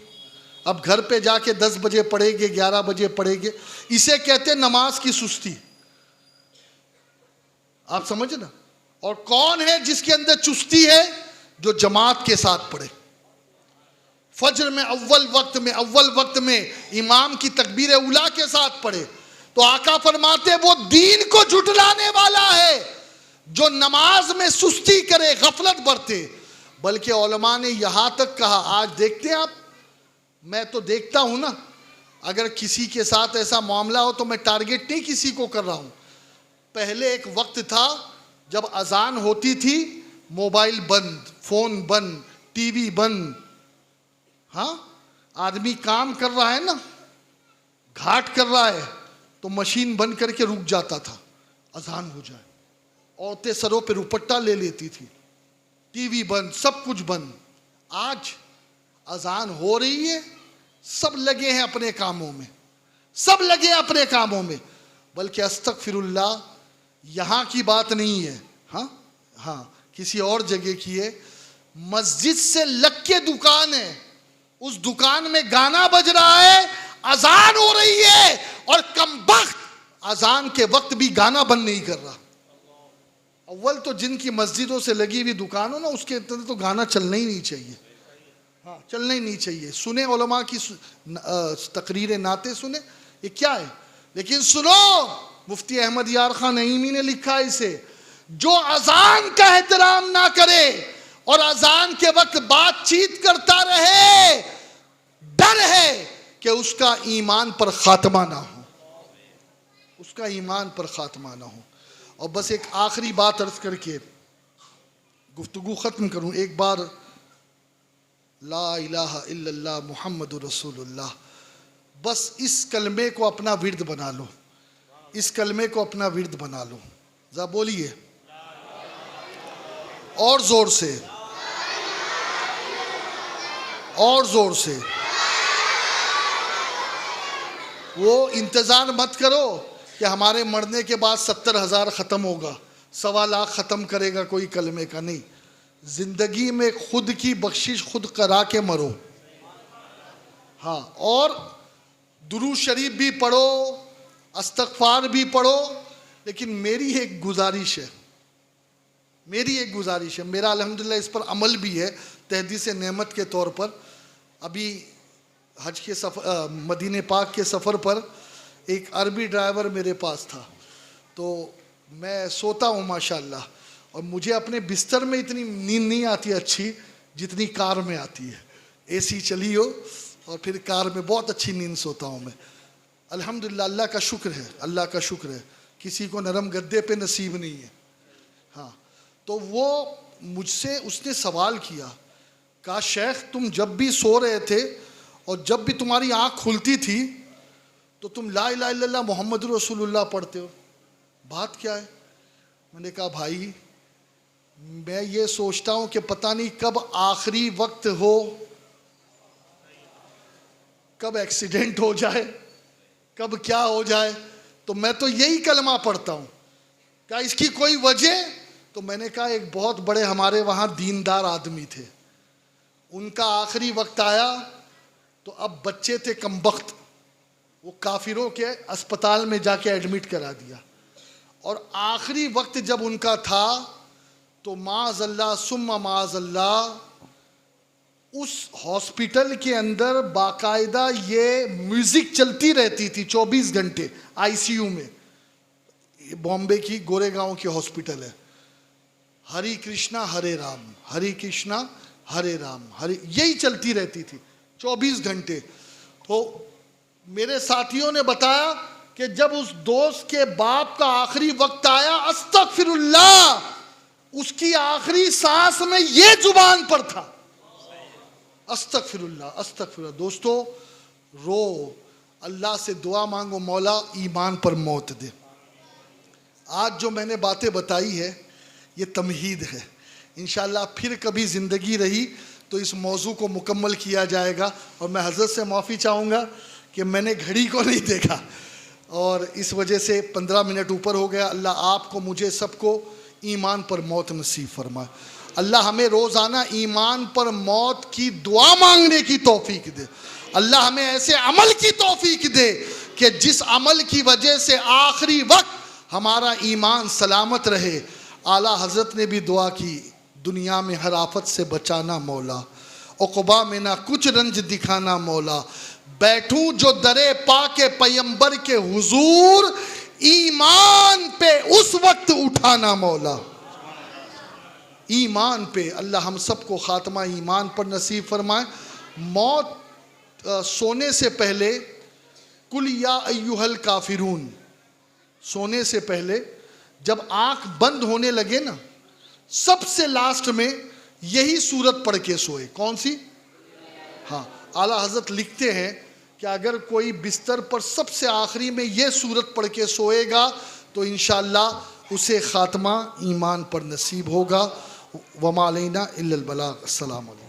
अब घर पे जाके 10 बजे पढ़ेंगे, 11 बजे पढ़ेंगे। इसे कहते हैं नमाज की सुस्ती। आप समझे ना? और कौन है जिसके अंदर चुस्ती है? जो जमात के साथ पढ़े, फज्र में अव्वल वक्त में इमाम की तकबीर उला के साथ पढ़े। तो आका फरमाते वो दीन को झुटलाने वाला है जो नमाज में सुस्ती करे, गफलत बरते। बल्कि उलमा ने यहां तक कहा, आज देखते हैं आप, मैं तो देखता हूं ना, अगर किसी के साथ ऐसा मामला हो तो मैं टारगेट नहीं किसी को कर रहा हूं। पहले एक वक्त था जब अजान होती थी, मोबाइल बंद, फोन बंद, टीवी बंद। हाँ, आदमी काम कर रहा है ना, घाट कर रहा है, तो मशीन बंद करके रुक जाता था, अजान हो जाए। औरतें सरों पे रुपट्टा ले लेती थी, टीवी बंद, सब कुछ बंद। आज अजान हो रही है, सब लगे हैं अपने कामों में, सब लगे हैं अपने कामों में। बल्कि अस्तगफिरुल्लाह, यहाँ की बात नहीं है, हाँ किसी और जगह की है। मस्जिद से लग के दुकान है, उस दुकान में गाना बज रहा है, अजान हो रही है, और कमबख्त अजान के वक्त भी गाना बंद नहीं कर रहा। अव्वल तो जिनकी मस्जिदों से लगी हुई दुकान हो ना, उसके अंदर तो गाना चलना ही नहीं चाहिए, हाँ चलना ही नहीं चाहिए। सुने उलमा की तकरीरें, नाते सुने, ये क्या है। लेकिन सुनो, मुफ्ती अहमद यार खान नईमी ने लिखा है इसे, जो अजान का एहतराम ना करे और अजान के वक्त बातचीत करता रहे, डर है कि उसका ईमान पर खात्मा ना हो, उसका ईमान पर खात्मा ना हो। और बस एक आखिरी बात अर्ज करके गुफ्तगू ख़त्म करूं। एक बार ला इलाहा इल्लल्लाह मुहम्मदुर रसूलुल्लाह, बस इस कलमे को अपना विर्द बना लो, इस कलमे को अपना विर्द बना लो। ज़रा बोलिए और ज़ोर से, और ज़ोर से। वो इंतज़ार मत करो कि हमारे मरने के बाद 70,000 ख़त्म होगा, 1.25 लाख ख़त्म करेगा कोई कलमे का। नहीं, ज़िंदगी में खुद की बख्शिश खुद करा के मरो। हाँ, और दुरूद शरीफ भी पढ़ो, अस्तगफार भी पढ़ो। लेकिन मेरी एक गुजारिश है, मेरी एक गुजारिश है, मेरा अल्हम्दुलिल्लाह इस पर अमल भी है तहदीस नेमत के तौर पर। अभी हज के सफ़र, मदीने पाक के सफ़र पर एक अरबी ड्राइवर मेरे पास था, तो मैं सोता हूँ माशाल्लाह, और मुझे अपने बिस्तर में इतनी नींद नहीं आती अच्छी जितनी कार में आती है। एसी चली हो और फिर कार में बहुत अच्छी नींद सोता हूँ मैं, अल्हम्दुलिल्लाह। अल्लाह का शुक्र है, अल्लाह का शुक्र है। किसी को नरम गद्दे पे नसीब नहीं है। हाँ, तो वो मुझसे उसने सवाल किया, कहा शेख तुम जब भी सो रहे थे और जब भी तुम्हारी आँख खुलती थी तो तुम ला इलाहा इल्लल्लाह मुहम्मदुर रसूलुल्लाह पढ़ते हो, बात क्या है? मैंने कहा भाई मैं ये सोचता हूँ कि पता नहीं कब आखिरी वक्त हो, कब एक्सीडेंट हो जाए, कब क्या हो जाए, तो मैं तो यही कलमा पढ़ता हूँ। क्या इसकी कोई वजह? तो मैंने कहा एक बहुत बड़े हमारे वहाँ दीनदार आदमी थे, उनका आखिरी वक्त आया तो अब बच्चे थे कमबख्त, वो काफिरों के अस्पताल में जाके एडमिट करा दिया। और आखिरी वक्त जब उनका था तो माज़अल्लाह सुम्मा माज़अल्लाह उस हॉस्पिटल के अंदर बाकायदा ये म्यूज़िक चलती रहती थी 24 घंटे आईसीयू में। बॉम्बे की गोरेगांव की हॉस्पिटल है। हरे कृष्णा हरे राम, हरे कृष्णा हरे राम, हरे, यही चलती रहती थी 24 घंटे। तो मेरे साथियों ने बताया कि जब उस दोस्त के बाप का आखिरी वक्त आया, अस्तगफिरुल्लाह, उसकी आखिरी सांस में ये जुबान पर था, अस्तगफिरुल्लाह अस्तगफिरुल्लाह। दोस्तों रो, अल्लाह से दुआ मांगो, मौला ईमान पर मौत दे, आज जो मैंने बातें बताई है ये तमहीद है। इंशाअल्लाह फिर कभी ज़िंदगी रही तो इस मौजू को मुकम्मल किया जाएगा। और मैं हज़रत से माफ़ी चाहूँगा कि मैंने घड़ी को नहीं देखा और इस वजह से 15 मिनट ऊपर हो गया। अल्लाह आपको मुझे सबको ईमान पर मौत नसीब फरमाए। अल्लाह हमें रोज़ाना ईमान पर मौत की दुआ मांगने की तौफीक दे। अल्लाह हमें ऐसे अमल की तौफीक दे कि जिस अमल की वजह से आखिरी वक्त हमारा ईमान सलामत रहे। आला हज़रत ने भी दुआ की, दुनिया में हर आफत से बचाना मौला, उक़बा में ना कुछ रंज दिखाना मौला, बैठूं जो दरे पाके पैगंबर के हुजूर, ईमान पे उस वक्त उठाना मौला। ईमान पे अल्लाह हम सबको ख़ात्मा ईमान पर नसीब फरमाए। मौत सोने से पहले कुल या अय्युहल काफिरून, सोने से पहले जब आंख बंद होने लगे ना, सबसे लास्ट में यही सूरत पढ़ के सोए। कौन सी? हाँ, आला हज़रत लिखते हैं कि अगर कोई बिस्तर पर सबसे आखिरी में यह सूरत पढ़ के सोएगा तो इंशाअल्लाह उसे ख़ात्मा ईमान पर नसीब होगा। वमा अलैना इल्लल बलाग। अस्सलाम वालेकुम।